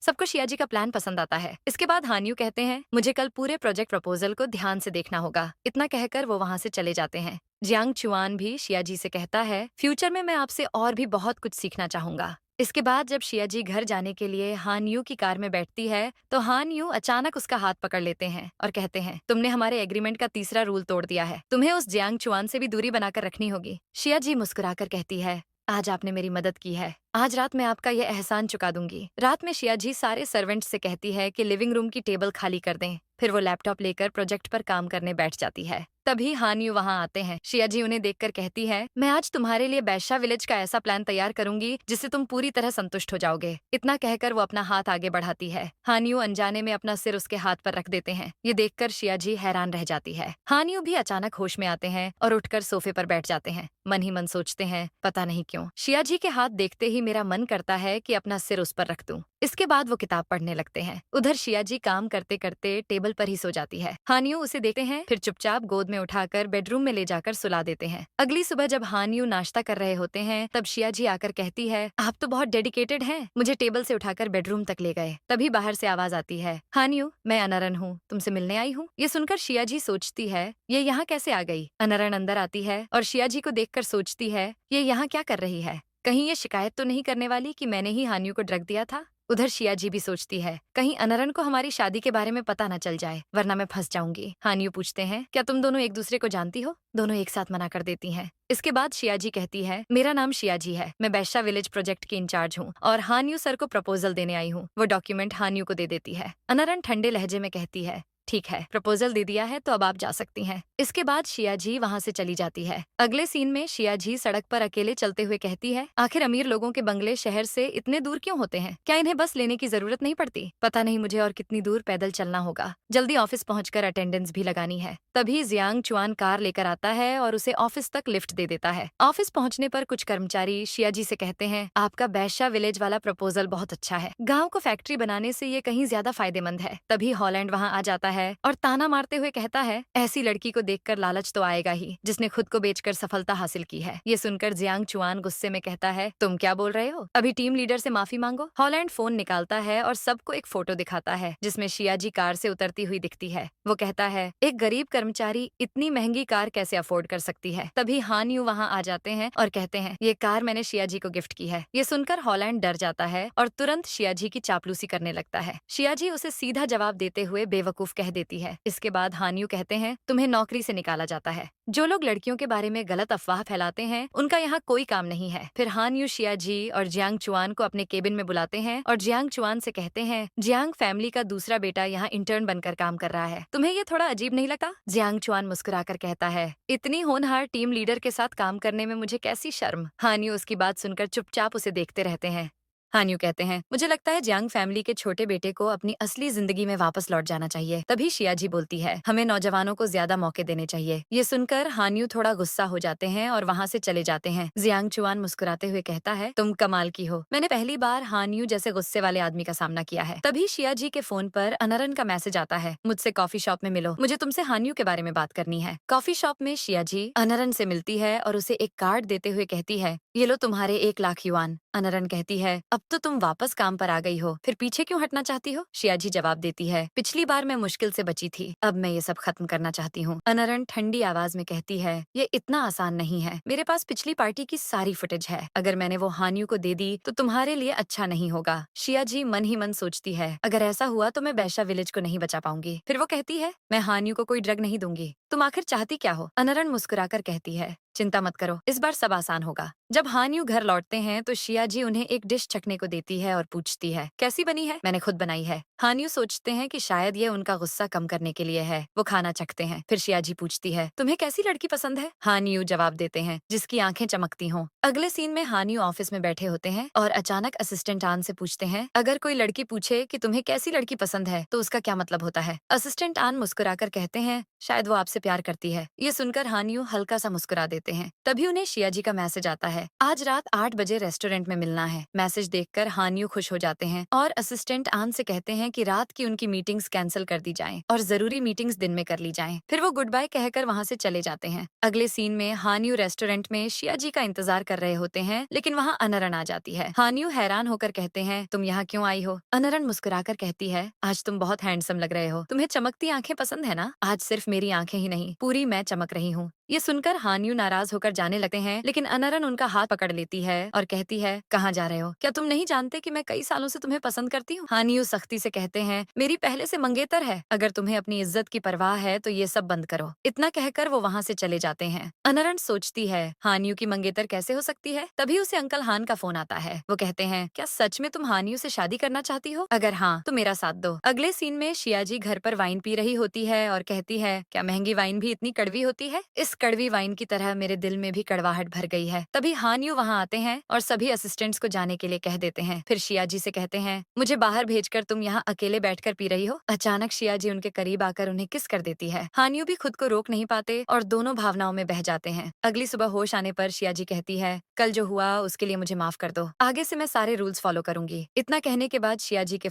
सबको शियाजी का प्लान पसंद आता है। इसके बाद हान्यू कहते हैं, मुझे कल पूरे प्रोजेक्ट प्रपोजल को ध्यान से देखना होगा। इतना कहकर वो वहाँ से चले जाते हैं। जियांग चुआन भी शियाजी से कहता है, फ्यूचर में मैं आपसे और भी बहुत कुछ सीखना चाहूंगा। इसके बाद जब शियाजी घर जाने के लिए हान यू की कार में बैठती है तो हान यू अचानक उसका हाथ पकड़ लेते हैं और कहते हैं, तुमने हमारे एग्रीमेंट का तीसरा रूल तोड़ दिया है। तुम्हें उस जियांग चुआन से भी दूरी बनाकर रखनी होगी। शियाजी मुस्कुराकर कहती है, आज आपने मेरी मदद की है, आज रात मैं आपका यह एहसान चुका दूंगी। रात में शियाजी सारे सर्वेंट्स से कहती है कि लिविंग रूम की टेबल खाली कर दें। फिर वो लैपटॉप लेकर प्रोजेक्ट पर काम करने बैठ जाती है। तभी हान यू वहाँ आते हैं। शियाजी उन्हें देखकर कहती है, मैं आज तुम्हारे लिए बैशा विलेज का ऐसा प्लान तैयार करूंगी जिससे तुम पूरी तरह संतुष्ट हो जाओगे। इतना कहकर वो अपना हाथ आगे बढ़ाती है। हान यू अनजाने में अपना सिर उसके हाथ पर रख देते हैं। ये देखकर शियाजी हैरान रह जाती है। हान यू भी अचानक होश में आते हैं और उठकर सोफे पर बैठ जाते हैं। मन ही मन सोचते हैं, पता नहीं क्यों शियाजी के हाथ देखते ही मेरा मन करता है कि अपना सिर उस पर रख दूं। इसके बाद वो किताब पढ़ने लगते हैं। उधर शियाजी काम करते करते टेबल पर ही सो जाती है। हानियो उसे देखते हैं, फिर चुपचाप गोद में उठाकर बेडरूम में ले जाकर सुला देते हैं। अगली सुबह जब हानियो नाश्ता कर रहे होते हैं तब शियाजी आकर कहती है, आप तो बहुत डेडिकेटेड हैं, मुझे टेबल से उठाकर बेडरूम तक ले गए। तभी बाहर से आवाज आती है, हानियो, मैं अनरन हूँ, तुमसे मिलने आई हूँ। ये सुनकर शियाजी सोचती है, ये यहाँ कैसे आ गई? अनरन अंदर आती है और शियाजी को देखकर सोचती है, ये यहाँ क्या कर रही है? कहीं ये शिकायत तो नहीं करने वाली कि मैंने ही हानियो को ड्रग दिया था? उधर शियाजी भी सोचती है, कहीं अनरन को हमारी शादी के बारे में पता न चल जाए, वरना मैं फंस जाऊंगी। हानियो पूछते हैं, क्या तुम दोनों एक दूसरे को जानती हो? दोनों एक साथ मना कर देती हैं। इसके बाद शियाजी कहती है, मेरा नाम शियाजी है, मैं बैशा विलेज प्रोजेक्ट की इंचार्ज हूँ और हानियो सर को प्रपोजल देने आई हूँ। वो डॉक्यूमेंट हानियो को दे देती है। अनरन ठंडे लहजे में कहती है, ठीक है, प्रपोजल दे दिया है तो अब आप जा सकती हैं। इसके बाद शियाजी वहाँ से चली जाती है। अगले सीन में शियाजी सड़क पर अकेले चलते हुए कहती है, आखिर अमीर लोगों के बंगले शहर से इतने दूर क्यों होते हैं? क्या इन्हें बस लेने की जरूरत नहीं पड़ती? पता नहीं मुझे और कितनी दूर पैदल चलना होगा। जल्दी ऑफिस पहुंचकर अटेंडेंस भी लगानी है। तभी जियांग चुआन कार लेकर आता है और उसे ऑफिस तक लिफ्ट दे देता है। ऑफिस पहुंचने पर कुछ कर्मचारी शियाजी से कहते हैं, आपका बैशा विलेज वाला प्रपोजल बहुत अच्छा है, गाँव को फैक्ट्री बनाने से ये कहीं ज्यादा फायदेमंद है। तभी हॉलैंड वहाँ आ जाता है और ताना मारते हुए कहता है, ऐसी लड़की को देखकर लालच तो आएगा ही जिसने खुद को बेचकर सफलता हासिल की है। ये सुनकर जियांग चुआन गुस्से में कहता है, तुम क्या बोल रहे हो? अभी टीम लीडर से माफी मांगो। हॉलैंड फोन निकालता है और सबको एक फोटो दिखाता है जिसमें शियाजी कार से उतरती हुई दिखती है। वो कहता है, एक गरीब कर्मचारी इतनी महंगी कार कैसे अफोर्ड कर सकती है? तभी हान यू वहाँ आ जाते हैं और कहते हैं, ये कार मैंने शियाजी को गिफ्ट की है। ये सुनकर हॉलैंड डर जाता है और तुरंत शियाजी की चापलूसी करने लगता है। शियाजी उसे सीधा जवाब देते हुए बेवकूफ कह देती है। इसके बाद हान यू कहते हैं, तुम्हें नौकरी से निकाला जाता है। जो लोग लड़कियों के बारे में गलत अफवाह फैलाते हैं उनका यहाँ कोई काम नहीं है। फिर हान यू शियाजी और जियांग चुआन को अपने केबिन में बुलाते हैं और जियांग चुआन से कहते हैं, जियांग फैमिली का दूसरा बेटा यहाँ इंटर्न बनकर काम कर रहा है, तुम्हें ये थोड़ा अजीब नहीं लगता? जियांग चुआन मुस्कुराकर कहता है, इतनी होनहार टीम लीडर के साथ काम करने में मुझे कैसी शर्म। हान यू उसकी बात सुनकर चुपचाप उसे देखते रहते हैं। हान्यू कहते हैं, मुझे लगता है जियांग फैमिली के छोटे बेटे को अपनी असली जिंदगी में वापस लौट जाना चाहिए। तभी शियाजी बोलती है, हमें नौजवानों को ज्यादा मौके देने चाहिए। ये सुनकर हान्यू थोड़ा गुस्सा हो जाते हैं और वहाँ से चले जाते हैं। जियांग चुआन मुस्कुराते हुए कहता है, तुम कमाल की हो, मैंने पहली बार हान्यू जैसे गुस्से वाले आदमी का सामना किया है। तभी शियाजी के फोन पर अनरन का मैसेज आता है, मुझसे कॉफी शॉप में मिलो, मुझे तुमसे हान्यू के बारे में बात करनी है। कॉफी शॉप में शियाजी अनरन से मिलती है और उसे एक कार्ड देते हुए कहती है, ये लो तुम्हारे 1 लाख युआन। अनरन कहती है, अब तो तुम वापस काम पर आ गई हो, फिर पीछे क्यों हटना चाहती हो? शियाजी जवाब देती है, पिछली बार मैं मुश्किल से बची थी, अब मैं ये सब खत्म करना चाहती हूँ। अनरन ठंडी आवाज में कहती है, ये इतना आसान नहीं है, मेरे पास पिछली पार्टी की सारी फुटेज है, अगर मैंने वो हान्यू को दे दी तो तुम्हारे लिए अच्छा नहीं होगा। शियाजी मन ही मन सोचती है, अगर ऐसा हुआ तो मैं बैशा विलेज को नहीं बचा पाऊंगी। फिर वो कहती है, मैं हान्यू को कोई ड्रग नहीं दूंगी, तुम आखिर चाहती क्या हो? अनरन मुस्कुराकर कहती है, चिंता मत करो, इस बार सब आसान होगा। जब हान्यू घर लौटते हैं तो शियाजी उन्हें एक डिश चखने को देती है और पूछती है, कैसी बनी है? मैंने खुद बनाई है। हानियो सोचते हैं कि शायद ये उनका गुस्सा कम करने के लिए है। वो खाना चखते हैं। फिर शियाजी पूछती है, तुम्हें कैसी लड़की पसंद है? हानियो जवाब देते हैं, जिसकी आंखें चमकती हों। अगले सीन में हानियो ऑफिस में बैठे होते हैं और अचानक असिस्टेंट आन से पूछते हैं, अगर कोई लड़की पूछे कि तुम्हें कैसी लड़की पसंद है तो उसका क्या मतलब होता है? असिस्टेंट आन मुस्कुराकर कहते हैं, शायद वो आपसे प्यार करती है। ये सुनकर हानियो हल्का सा मुस्कुरा देते हैं। तभी उन्हें शियाजी का मैसेज आता है, आज रात 8 बजे रेस्टोरेंट में मिलना है। मैसेज देखकर हानियो खुश हो जाते हैं और असिस्टेंट आन से कहते हैं कि रात की उनकी मीटिंग्स कैंसिल कर दी जाएं और जरूरी मीटिंग्स दिन में कर ली जाएं। फिर वो गुड बाय कहकर वहां से चले जाते हैं। अगले सीन में हानियो रेस्टोरेंट में शियाजी का इंतजार कर रहे होते हैं, लेकिन वहाँ अनरन आ जाती है। हानियो हैरान होकर कहते हैं, तुम यहाँ क्यों आई हो? अनरन मुस्कुराकर कहती है, आज तुम बहुत हैंडसम लग रहे हो। तुम्हें चमकती आंखें पसंद है ना? आज सिर्फ मेरी आंखें ही नहीं, पूरी मैं चमक रही हूँ। ये सुनकर हानियो नाराज होकर जाने लगते हैं, लेकिन अनरन उनका हाथ पकड़ लेती है और कहती है, कहाँ जा रहे हो? क्या तुम नहीं जानते कि मैं कई सालों से तुम्हें पसंद करती हूँ? हानियो सख्ती से कहते हैं, मेरी पहले से मंगेतर है। अगर तुम्हें अपनी इज्जत की परवाह है तो ये सब बंद करो। इतना कहकर वो वहाँ से चले जाते हैं। अनरन सोचती है, हानियो की मंगेतर कैसे हो सकती है? तभी उसे अंकल हान का फोन आता है। वो कहते हैं, क्या सच में तुम हानियो से शादी करना चाहती हो? अगर हाँ तो मेरा साथ दो। अगले सीन में शियाजी घर पर वाइन पी रही होती है और कहती है, क्या महंगी वाइन भी इतनी कड़वी होती है? इस कड़वी वाइन की तरह मेरे दिल में भी कड़वाहट भर गई है। तभी हानियो वहाँ आते हैं और सभी असिस्टेंट्स को जाने के लिए कह देते हैं। फिर शियाजी से कहते हैं, मुझे बाहर भेजकर तुम यहाँ अकेले बैठकर पी रही हो? अचानक शियाजी उनके करीब आकर उन्हें किस कर देती है। हानियो भी खुद को रोक नहीं पाते और दोनों भावनाओं में बह जाते हैं। अगली सुबह होश आने पर शियाजी कहती है, कल जो हुआ उसके लिए मुझे माफ कर दो। आगे से मैं सारे रूल्स फॉलो करूंगी। इतना कहने के बाद शियाजी के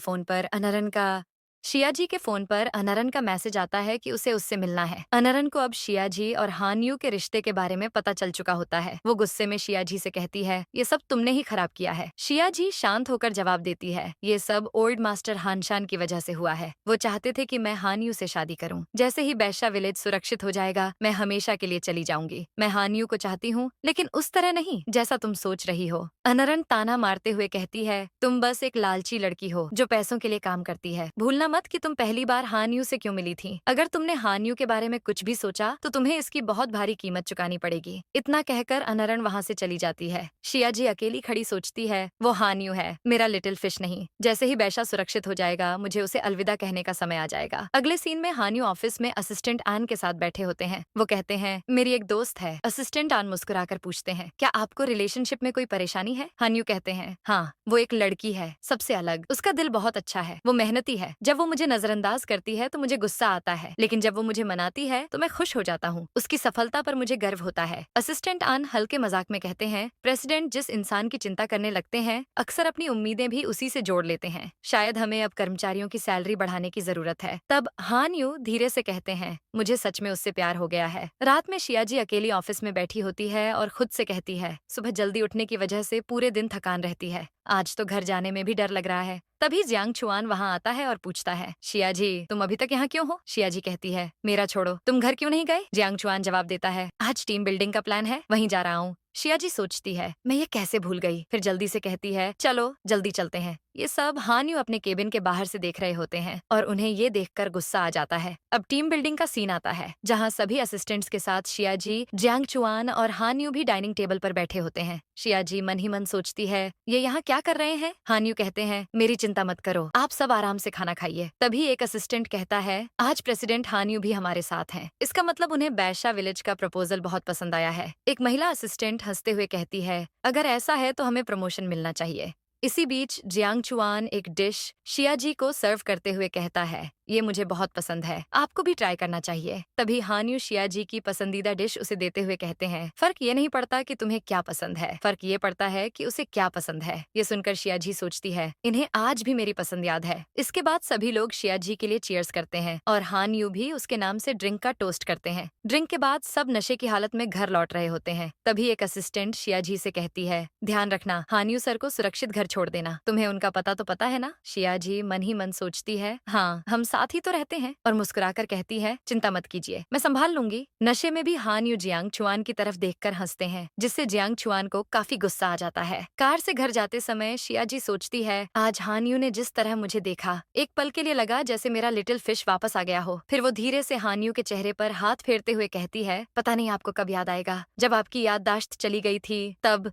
फोन पर अनरन का मैसेज आता है कि उसे उससे मिलना है। अनरन को अब शियाजी और हानियो के रिश्ते के बारे में पता चल चुका होता है। वो गुस्से में शियाजी से कहती है, ये सब तुमने ही खराब किया है। शियाजी शांत होकर जवाब देती है, ये सब ओल्ड मास्टर हानशान की वजह से हुआ है। वो चाहते थे कि मैं हानियो से शादी करूं। जैसे ही बैशा विलेज सुरक्षित हो जाएगा, मैं हमेशा के लिए चली जाऊंगी। मैं हानियो को चाहती हूँ, लेकिन उस तरह नहीं जैसा तुम सोच रही हो। अनरन ताना मारते हुए कहती है, तुम बस एक लालची लड़की हो जो पैसों के लिए काम करती है। भूलना मत कि तुम पहली बार हानियो से क्यों मिली थी। अगर तुमने हानियो के बारे में कुछ भी सोचा तो तुम्हें इसकी बहुत भारी कीमत चुकानी पड़ेगी। इतना कहकर अनरन वहाँ से चली जाती है। शियाजी अकेली खड़ी सोचती है, वो हानियो है, मेरा लिटिल फिश नहीं। जैसे ही बैशा सुरक्षित हो जाएगा, मुझे उसे अलविदा कहने का समय आ जाएगा। अगले सीन में हानियो ऑफिस में असिस्टेंट आन के साथ बैठे होते हैं। वो कहते हैं, मेरी एक दोस्त है। असिस्टेंट आन मुस्कुराकर पूछते हैं, क्या आपको रिलेशनशिप में कोई परेशानी है? हानियो कहते हैं, हाँ, वो एक लड़की है, सबसे अलग। उसका दिल बहुत अच्छा है, वो मेहनती है। जब वो मुझे नजरअंदाज करती है तो मुझे गुस्सा आता है, लेकिन जब वो मुझे मनाती है तो मैं खुश हो जाता हूँ। उसकी सफलता पर मुझे गर्व होता है। असिस्टेंट आन हल्के मजाक में कहते हैं, प्रेसिडेंट जिस इंसान की चिंता करने लगते हैं, अक्सर अपनी उम्मीदें भी उसी से जोड़ लेते हैं। शायद हमें अब कर्मचारियों की सैलरी बढ़ाने की जरूरत है। तब हानियो धीरे से कहते हैं, मुझे सच में उससे प्यार हो गया है। रात में शियाजी अकेली ऑफिस में बैठी होती है और खुद से कहती है, सुबह जल्दी उठने की वजह से पूरे दिन थकान रहती है। आज तो घर जाने में भी डर लग रहा है। तभी जियांग चुआन वहाँ आता है और पूछता है, शियाजी तुम अभी तक यहाँ क्यों हो? शियाजी कहती है, मेरा छोड़ो, तुम घर क्यों नहीं गए? जियांग चुआन जवाब देता है, आज टीम बिल्डिंग का प्लान है, वहीं जा रहा हूँ। शियाजी सोचती है, मैं ये कैसे भूल गई। फिर जल्दी से कहती है, चलो जल्दी चलते हैं। ये सब हानियो अपने केबिन के बाहर से देख रहे होते हैं और उन्हें ये देखकर गुस्सा आ जाता है। अब टीम बिल्डिंग का सीन आता है, जहाँ सभी असिस्टेंट्स के साथ शियाजी, जियांग चुआन और हानियो भी डाइनिंग टेबल पर बैठे होते हैं। शियाजी मन ही मन सोचती है, ये यहाँ क्या कर रहे हैं? हानियो कहते हैं, मेरी चिंता मत करो, आप सब आराम से खाना खाइए। तभी एक असिस्टेंट कहता है, आज प्रेसिडेंट हानियो भी हमारे साथ हैं। इसका मतलब उन्हें बैशा विलेज का प्रपोजल बहुत पसंद आया है। एक महिला असिस्टेंट हंसते हुए कहती है, अगर ऐसा है तो हमें प्रमोशन मिलना चाहिए। इसी बीच जियांग चुआन एक डिश शियाजी को सर्व करते हुए कहता है, ये मुझे बहुत पसंद है, आपको भी ट्राई करना चाहिए। तभी हानियो शियाजी की पसंदीदा डिश उसे देते हुए कहते हैं, फर्क ये नहीं पड़ता कि तुम्हें क्या पसंद है, फर्क ये पड़ता है कि उसे क्या पसंद है। ये सुनकर शियाजी सोचती है, इन्हें आज भी मेरी पसंद याद है। इसके बाद सभी लोग शियाजी के लिए चीयर्स करते हैं और हानियो भी उसके नाम से ड्रिंक का टोस्ट करते हैं। ड्रिंक के बाद सब नशे की हालत में घर लौट रहे होते हैं। तभी एक असिस्टेंट शियाजी से कहती है, ध्यान रखना, हानियो सर को सुरक्षित घर छोड़ देना। तुम्हें उनका पता तो पता है ना? शियाजी मन ही मन सोचती है, हाँ, हम साथ ही तो रहते हैं, और मुस्कुराकर कहती है, चिंता मत कीजिए, मैं संभाल लूंगी। नशे में भी हानियो जियांग चुआन की तरफ देखकर हंसते हैं, जिससे जियांग चुआन को काफी गुस्सा आ जाता है। कार से घर जाते समय शियाजी सोचती है, आज हानियो ने जिस तरह मुझे देखा, एक पल के लिए लगा जैसे मेरा लिटिल फिश वापस आ गया हो। फिर वो धीरे से हानियो के चेहरे पर हाथ फेरते हुए कहती है, पता नहीं आपको कब याद आएगा, जब आपकी याददाश्त चली गई थी तब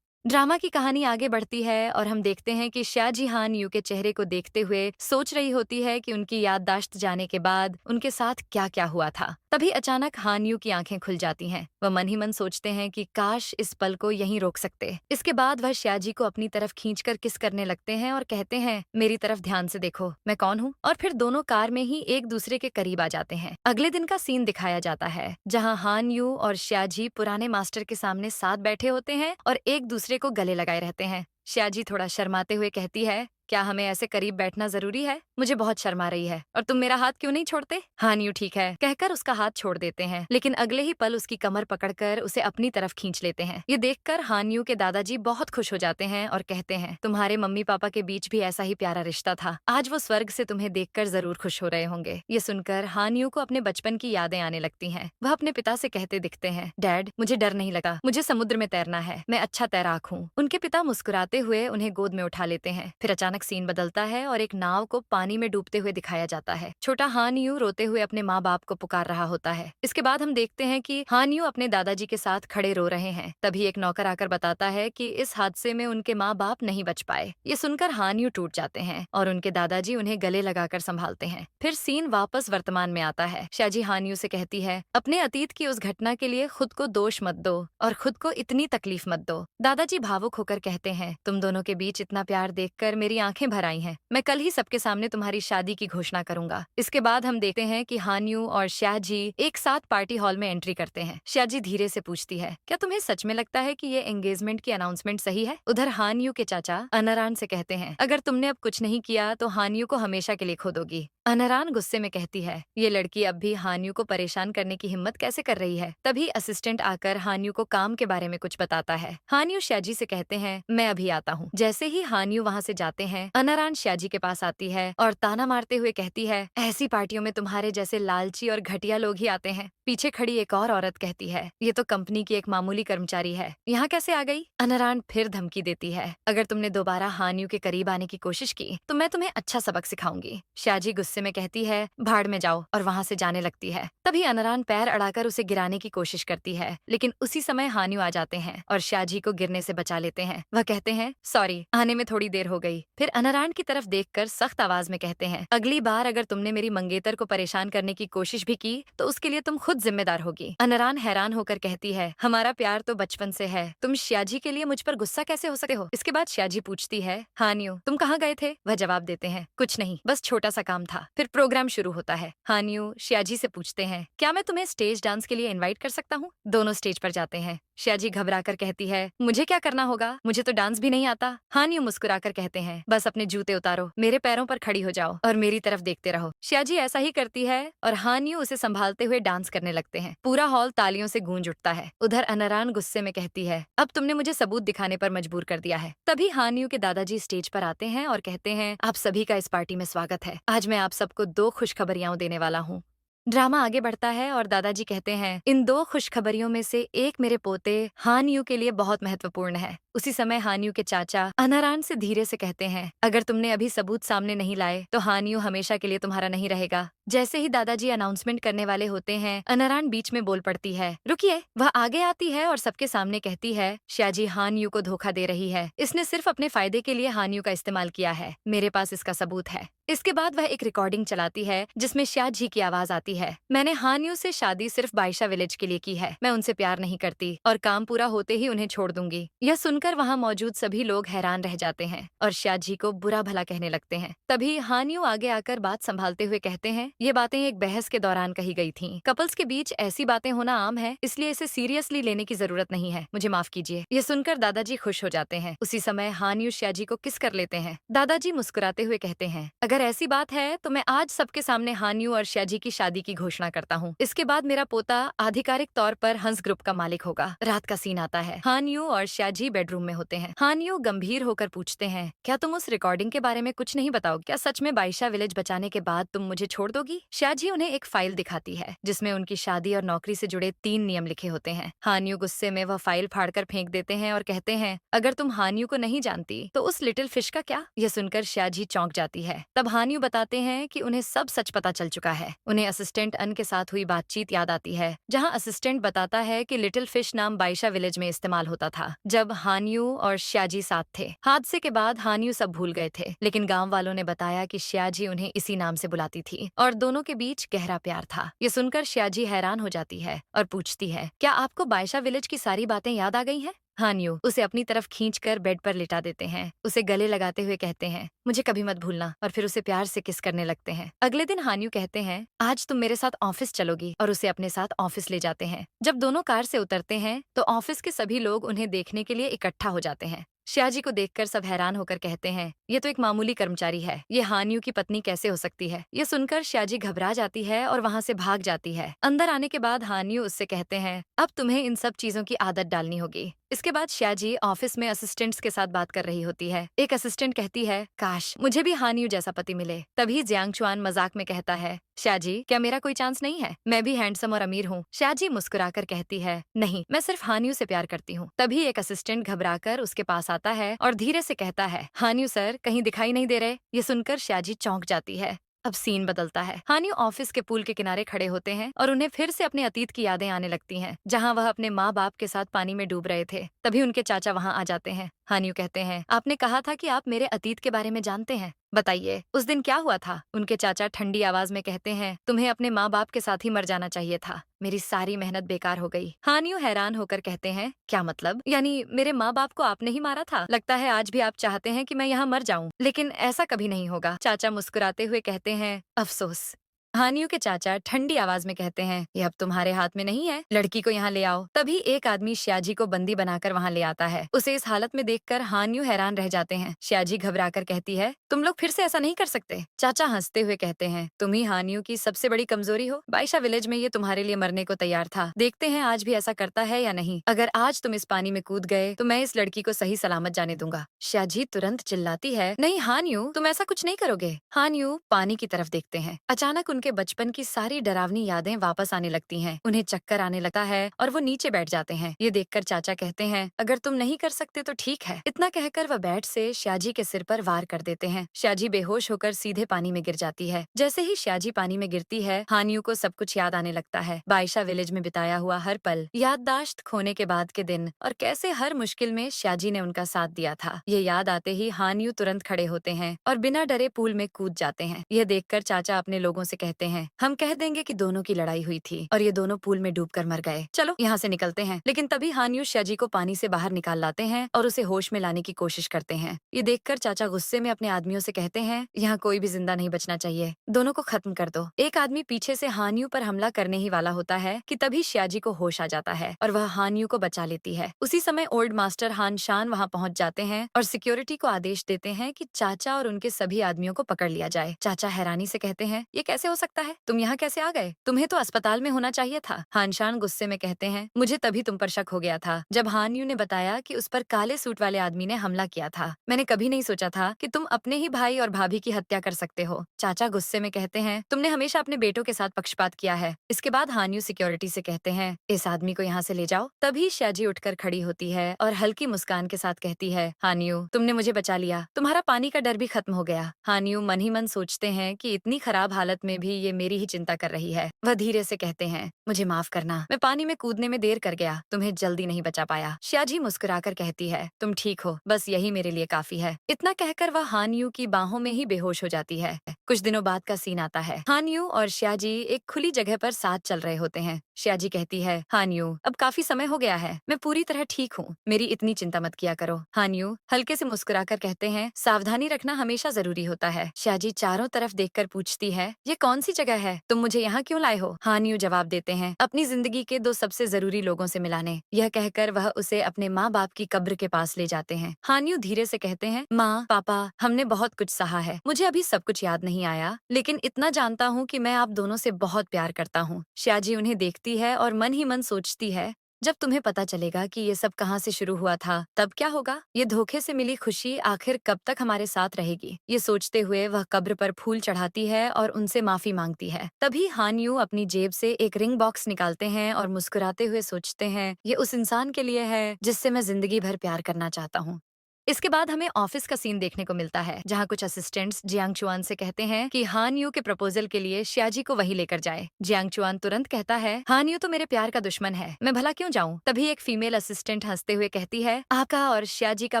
ड्रामा की कहानी आगे बढ़ती है और हम देखते हैं कि शाजी हान यू के चेहरे को देखते हुए सोच रही होती है कि उनकी याददाश्त जाने के बाद उनके साथ क्या क्या हुआ था। तभी अचानक हान यू की आंखें खुल जाती हैं। वह मन ही मन सोचते हैं कि काश इस पल को यहीं रोक सकते। इसके बाद वह शाजी को अपनी तरफ खींचकर किस करने लगते हैं और कहते हैं, मेरी तरफ ध्यान से देखो, मैं कौन हूँ। और फिर दोनों कार में ही एक दूसरे के करीब आ जाते हैं। अगले दिन का सीन दिखाया जाता है जहाँ हान यू और शाजी पुराने मास्टर के सामने साथ बैठे होते हैं और एक दूसरे को गले लगाए रहते हैं। शाजी थोड़ा शर्माते हुए कहती है, क्या हमें ऐसे करीब बैठना जरूरी है? मुझे बहुत शर्म आ रही है। और तुम मेरा हाथ क्यों नहीं छोड़ते? हान यू ठीक है कहकर उसका हाथ छोड़ देते हैं, लेकिन अगले ही पल उसकी कमर पकड़कर उसे अपनी तरफ खींच लेते हैं। ये देखकर हान यू के दादाजी बहुत खुश हो जाते हैं और कहते हैं, तुम्हारे मम्मी पापा के बीच भी ऐसा ही प्यारा रिश्ता था। आज वो स्वर्ग से तुम्हें देखकर जरूर खुश हो रहे होंगे। ये सुनकर हान यू को अपने बचपन की यादें आने लगती हैं। वह अपने पिता से कहते दिखते हैं, डैड मुझे डर नहीं लगा, मुझे समुद्र में तैरना है, मैं अच्छा तैराक हूँ। उनके पिता मुस्कुराते हुए उन्हें गोद में उठा लेते हैं। फिर अचानक सीन बदलता है और एक नाव को पानी में डूबते हुए दिखाया जाता है। छोटा हान यू रोते हुए अपने माँ बाप को पुकार रहा होता है। इसके बाद हम देखते हैं कि हान यू अपने दादाजी के साथ खड़े रो रहे हैं। तभी एक नौकर आकर बताता है कि इस हादसे में उनके माँ बाप नहीं बच पाए। ये सुनकर हान यू टूट जाते हैं और उनके दादाजी उन्हें गले लगाकर संभालते हैं। फिर सीन वापस वर्तमान में आता है। शाजी हान यू से कहती है, अपने अतीत की उस घटना के लिए खुद को दोष मत दो और खुद को इतनी तकलीफ मत दो। दादाजी भावुक होकर कहते हैं, तुम दोनों के बीच इतना प्यार देखकर मेरी आंखें भर आई हैं। मैं कल ही सबके सामने तुम्हारी शादी की घोषणा करूंगा। इसके बाद हम देखते हैं कि हान यू और शाजी एक साथ पार्टी हॉल में एंट्री करते हैं। शाजी धीरे से पूछती है, क्या तुम्हें सच में लगता है कि ये एंगेजमेंट की अनाउंसमेंट सही है? उधर हान यू के चाचा अनरान से कहते हैं, अगर तुमने अब कुछ नहीं किया तो हान यू को हमेशा के लिए खो दोगी। अनरान गुस्से में कहती है, ये लड़की अब भी हान यू को परेशान करने की हिम्मत कैसे कर रही है? तभी असिस्टेंट आकर हान यू को काम के बारे में कुछ बताता है। हान यू शाजी से कहते हैं, मैं अभी आता हूँ। जैसे ही हान यू वहाँ से जाते हैं, अनरान शाजी के पास आती है और ताना मारते हुए कहती है, ऐसी पार्टियों में तुम्हारे जैसे लालची और घटिया लोग ही आते हैं। पीछे खड़ी एक और औरत कहती है, ये तो कंपनी की एक मामूली कर्मचारी है, यहाँ कैसे आ गई? अनरान फिर धमकी देती है, अगर तुमने दोबारा हान यू के करीब आने की कोशिश की तो मैं तुम्हें अच्छा सबक सिखाऊंगी। शाजी गुस्से में कहती है, भाड़ में जाओ, और वहाँ से जाने लगती है। तभी अनरान पैर अड़ाकर उसे गिराने की कोशिश करती है, लेकिन उसी समय हान यू आ जाते हैं और शाजी को गिरने से बचा लेते हैं। वह कहते हैं, सॉरी, आने में थोड़ी देर हो गई। फिर अनरान की तरफ देखकर सख्त आवाज में कहते हैं, अगली बार अगर तुमने मेरी मंगेतर को परेशान करने की कोशिश भी की तो उसके लिए तुम खुद जिम्मेदार होगी। अनरान हैरान होकर कहती है, हमारा प्यार तो बचपन से है, तुम शाजी के लिए मुझ पर गुस्सा कैसे हो सकते हो? इसके बाद शाजी पूछती है, हान यू तुम कहाँ गए थे? वह जवाब देते हैं, कुछ नहीं, बस छोटा सा काम था। फिर प्रोग्राम शुरू होता है। हान यू शाजी से पूछते हैं, क्या मैं तुम्हें स्टेज डांस के लिए इनवाइट कर सकता हूँ? दोनों स्टेज पर जाते हैं। शाजी घबराकर कहती है, मुझे क्या करना होगा, मुझे तो डांस भी नहीं आता। हान यू मुस्कुराकर कहते हैं, बस अपने जूते उतारो, मेरे पैरों पर खड़ी हो जाओ और मेरी तरफ देखते रहो। शाजी ऐसा ही करती है और हान यू उसे संभालते हुए डांस करने लगते हैं। पूरा हॉल तालियों से गूंज उठता है। उधर अनरान गुस्से में कहती है, अब तुमने मुझे सबूत दिखाने पर मजबूर कर दिया है। तभी हान यू के दादाजी स्टेज पर आते हैं और कहते हैं, आप सभी का इस पार्टी में स्वागत है। आज मैं आप सबको 2 खुशखबरियां देने वाला हूँ। ड्रामा आगे बढ़ता है और दादाजी कहते हैं, इन 2 खुशखबरियों में से एक मेरे पोते हान यू के लिए बहुत महत्वपूर्ण है। उसी समय हान यू के चाचा अनरान से धीरे से कहते हैं, अगर तुमने अभी सबूत सामने नहीं लाए तो हान यू हमेशा के लिए तुम्हारा नहीं रहेगा। जैसे ही दादाजी अनाउंसमेंट करने वाले होते हैं, अनरान बीच में बोल पड़ती है, रुकिए। वह आगे आती है और सबके सामने कहती है, शाजी हान यू को धोखा दे रही है, इसने सिर्फ अपने फायदे के लिए हान यू का इस्तेमाल किया है, मेरे पास इसका सबूत है। इसके बाद वह एक रिकॉर्डिंग चलाती है जिसमें शाजी की आवाज आती है, मैंने हान यू से शादी सिर्फ बाइशा विलेज के लिए की है, मैं उनसे प्यार नहीं करती और काम पूरा होते ही उन्हें छोड़ दूंगी। यह सुनकर वहाँ मौजूद सभी लोग हैरान रह जाते हैं और शाजी को बुरा भला कहने लगते हैं। तभी हान यू आगे आकर बात संभालते हुए कहते हैं, ये बातें एक बहस के दौरान कही गई थीं। कपल्स के बीच ऐसी बातें होना आम है, इसलिए इसे सीरियसली लेने की जरूरत नहीं है, मुझे माफ कीजिए। ये सुनकर दादाजी खुश हो जाते हैं। उसी समय हान यू शाजी को किस कर लेते हैं। दादाजी मुस्कुराते हुए कहते हैं, अगर ऐसी बात है तो मैं आज सबके सामने हान यू और शाजी की शादी की घोषणा करता हूँ। इसके बाद मेरा पोता आधिकारिक तौर पर हंस ग्रुप का मालिक होगा। रात का सीन आता है। हान यू और शाजी बेडरूम में होते हैं। हान यू गंभीर होकर पूछते हैं, क्या तुम उस रिकॉर्डिंग के बारे में कुछ नहीं बताओ? क्या सच में बाइशा विलेज बचाने के बाद तुम मुझे छोड़ दोगी? शाजी उन्हें एक फाइल दिखाती है जिसमें उनकी शादी और नौकरी से जुड़े 3 नियम लिखे होते हैं। हान यू गुस्से में वह फाइल फाड़कर फेंक देते हैं और कहते हैं, अगर तुम हान यू को नहीं जानती तो उस लिटिल फिश का क्या? यह सुनकर शाजी चौंक जाती है। तब हान यू बताते हैं कि उन्हें सब सच पता चल चुका है। उन्हें असिस्टेंट अन के साथ हुई बातचीत याद आती है, जहाँ असिस्टेंट बताता है कि लिटिल फिश नाम बाइशा विलेज में इस्तेमाल होता था। जब हान हान्यू और श्याजी साथ थे। हादसे के बाद हान्यू सब भूल गए थे, लेकिन गांव वालों ने बताया कि श्याजी उन्हें इसी नाम से बुलाती थी और दोनों के बीच गहरा प्यार था। ये सुनकर श्याजी हैरान हो जाती है और पूछती है, क्या आपको बायशा विलेज की सारी बातें याद आ गई हैं? हान्यू उसे अपनी तरफ खींचकर बेड पर लिटा देते हैं। उसे गले लगाते हुए कहते हैं, मुझे कभी मत भूलना, और फिर उसे प्यार से किस करने लगते हैं। अगले दिन हान्यू कहते हैं, आज तुम मेरे साथ ऑफिस चलोगी, और उसे अपने साथ ऑफिस ले जाते हैं। जब दोनों कार से उतरते हैं तो ऑफिस के सभी लोग उन्हें देखने के लिए इकट्ठा हो जाते हैं। श्याजी को देखकर सब हैरान होकर कहते हैं, ये तो एक मामूली कर्मचारी है, ये हान्यू की पत्नी कैसे हो सकती है? ये सुनकर श्याजी घबरा जाती है और वहाँ से भाग जाती है। अंदर आने के बाद हान्यू उससे कहते हैं, अब तुम्हें इन सब चीजों की आदत डालनी होगी। इसके बाद श्याजी ऑफिस में असिस्टेंट्स के साथ बात कर रही होती है। एक असिस्टेंट कहती है, काश मुझे भी हान्यू जैसा पति मिले। तभी जियांगचुआन मजाक में कहता है, श्याजी क्या मेरा कोई चांस नहीं है? मैं भी हैंडसम और अमीर हूँ। श्याजी मुस्कुराकर कहती है, नहीं, मैं सिर्फ हान्यू से प्यार करती हूँ। तभी एक असिस्टेंट घबराकर उसके पास आता है और धीरे से कहता है, हान्यू सर कहीं दिखाई नहीं दे रहे। ये सुनकर श्याजी चौंक जाती है। अब सीन बदलता है। हान्यू ऑफिस के पूल के किनारे खड़े होते हैं और उन्हें फिर से अपने अतीत की यादें आने लगती हैं, जहां वह अपने माँ बाप के साथ पानी में डूब रहे थे। तभी उनके चाचा वहां आ जाते हैं। हान्यू कहते हैं, आपने कहा था कि आप मेरे अतीत के बारे में जानते हैं, बताइए उस दिन क्या हुआ था? उनके चाचा ठंडी आवाज में कहते हैं, तुम्हें अपने माँ बाप के साथ ही मर जाना चाहिए था। मेरी सारी मेहनत बेकार हो गई। हान्यू हैरान होकर कहते हैं, क्या मतलब? यानी मेरे माँ बाप को आपने ही मारा था? लगता है आज भी आप चाहते हैं कि मैं यहाँ मर जाऊं, लेकिन ऐसा कभी नहीं होगा। चाचा मुस्कुराते हुए कहते हैं, अफसोस। हान्यू के चाचा ठंडी आवाज में कहते हैं, ये अब तुम्हारे हाथ में नहीं है, लड़की को यहाँ ले आओ। तभी एक आदमी श्याजी को बंदी बनाकर वहाँ ले आता है। उसे इस हालत में देखकर हान्यू हैरान रह जाते हैं। श्याजी घबराकर कहती है, तुम लोग फिर से ऐसा नहीं कर सकते। चाचा हंसते हुए कहते हैं, तुम ही हान्यू की सबसे बड़ी कमजोरी हो। बायशा विलेज में ये तुम्हारे लिए मरने को तैयार था, देखते हैं आज भी ऐसा करता है या नहीं। अगर आज तुम इस पानी में कूद गए तो मैं इस लड़की को सही सलामत जाने दूंगा। श्याजी तुरंत चिल्लाती है, नहीं हान्यू, तुम ऐसा कुछ नहीं करोगे। हान्यू पानी की तरफ देखते हैं। अचानक उनके बचपन की सारी डरावनी यादें वापस आने लगती हैं। उन्हें चक्कर आने लगता है और वो नीचे बैठ जाते हैं। ये देखकर चाचा कहते हैं, अगर तुम नहीं कर सकते तो ठीक है। इतना कहकर वह बैट से श्याजी के सिर पर वार कर देते हैं। श्याजी बेहोश होकर सीधे पानी में गिर जाती है। जैसे ही श्याजी पानी में गिरती है, हान्यू को सब कुछ याद आने लगता है। बायशा विलेज में बिताया हुआ हर पल, याददाश्त खोने के बाद के दिन, और कैसे हर मुश्किल में श्याजी ने उनका साथ दिया था। ये याद आते ही हान्यू तुरंत खड़े होते हैं और बिना डरे पूल में कूद जाते हैं। यह देखकर चाचा अपने लोगों से कहते हैं, हम कह देंगे कि दोनों की लड़ाई हुई थी और ये दोनों पूल में डूबकर मर गए। चलो यहाँ से निकलते हैं। लेकिन तभी हान्यू श्याजी को पानी से बाहर निकाल लाते हैं और उसे होश में लाने की कोशिश करते हैं। ये देखकर चाचा गुस्से में अपने आदमियों से कहते हैं, यहाँ कोई भी जिंदा नहीं बचना चाहिए, दोनों को खत्म कर दो। एक आदमी पीछे से हान्यू पर हमला करने ही वाला होता है कि तभी श्याजी को होश आ जाता है और वह हान्यू को बचा लेती है। उसी समय ओल्ड मास्टर हान शान वहाँ पहुँच जाते हैं और सिक्योरिटी को आदेश देते हैं कि चाचा और उनके सभी आदमियों को पकड़ लिया जाए। चाचा हैरानी से कहते हैं, ये कैसे हो सकता है? तुम यहाँ कैसे आ गए? तुम्हें तो अस्पताल में होना चाहिए था। हानशान गुस्से में कहते हैं, मुझे तभी तुम पर शक हो गया था जब हान्यू ने बताया कि उस पर काले सूट वाले आदमी ने हमला किया था। मैंने कभी नहीं सोचा था कि तुम अपने ही भाई और भाभी की हत्या कर सकते हो। चाचा गुस्से में कहते हैं, तुमने हमेशा अपने बेटों के साथ पक्षपात किया है। इसके बाद हान्यू सिक्योरिटी से कहते हैं, इस आदमी को यहाँ से ले जाओ। तभी श्याजी उठकर खड़ी होती है और हल्की मुस्कान के साथ कहती है, हान्यू तुमने मुझे बचा लिया, तुम्हारा पानी का डर भी खत्म हो गया। हान्यू मन ही मन सोचते हैं कि इतनी खराब हालत में भी ये मेरी ही चिंता कर रही है। वह धीरे से कहते हैं, मुझे माफ करना, मैं पानी में कूदने में देर कर गया, तुम्हें जल्दी नहीं बचा पाया। श्याजी मुस्कुराकर कहती है, तुम ठीक हो, बस यही मेरे लिए काफी है। इतना कहकर वह हान्यू की बाहों में ही बेहोश हो जाती है। कुछ दिनों बाद का सीन आता है। हान्यू और श्याजी एक खुली जगह पर साथ चल रहे होते हैं। श्याजी कहती है, हान्यू अब काफी समय हो गया है, मैं पूरी तरह ठीक हूँ, मेरी इतनी चिंता मत किया करो। हान्यू हल्के से मुस्कुराकर कहते हैं, सावधानी रखना हमेशा जरूरी होता है। श्याजी चारों तरफ देखकर पूछती है, ये कौन सी जगह है? तुम मुझे यहाँ क्यों लाए हो? हान्यू जवाब देते हैं, अपनी जिंदगी के दो सबसे जरूरी लोगों से मिलाने। यह कहकर वह उसे अपने माँ बाप की कब्र के पास ले जाते हैं। हान्यू धीरे से कहते हैं, माँ पापा हमने बहुत कुछ सहा है, मुझे अभी सब कुछ याद नहीं आया, लेकिन इतना जानता हूँ कि मैं आप दोनों से बहुत प्यार करता हूँ। श्याजी उन्हें देखती है और मन ही मन सोचती है, जब तुम्हें पता चलेगा कि ये सब कहाँ से शुरू हुआ था तब क्या होगा? ये धोखे से मिली खुशी आखिर कब तक हमारे साथ रहेगी? ये सोचते हुए वह कब्र पर फूल चढ़ाती है और उनसे माफी मांगती है। तभी हान्यू अपनी जेब से एक रिंग बॉक्स निकालते हैं और मुस्कुराते हुए सोचते हैं, ये उस इंसान के लिए है जिससे मैं जिंदगी भर प्यार करना चाहता हूँ। इसके बाद हमें ऑफिस का सीन देखने को मिलता है, जहाँ कुछ असिस्टेंट्स जियांग चुआन से कहते हैं कि हान यू के प्रपोजल के लिए शियाजी को वही लेकर जाए। जियांग चुआन तुरंत कहता है, हान यू तो मेरे प्यार का दुश्मन है, मैं भला क्यों जाऊं। तभी एक फीमेल असिस्टेंट हंसते हुए कहती है, आपका और शियाजी का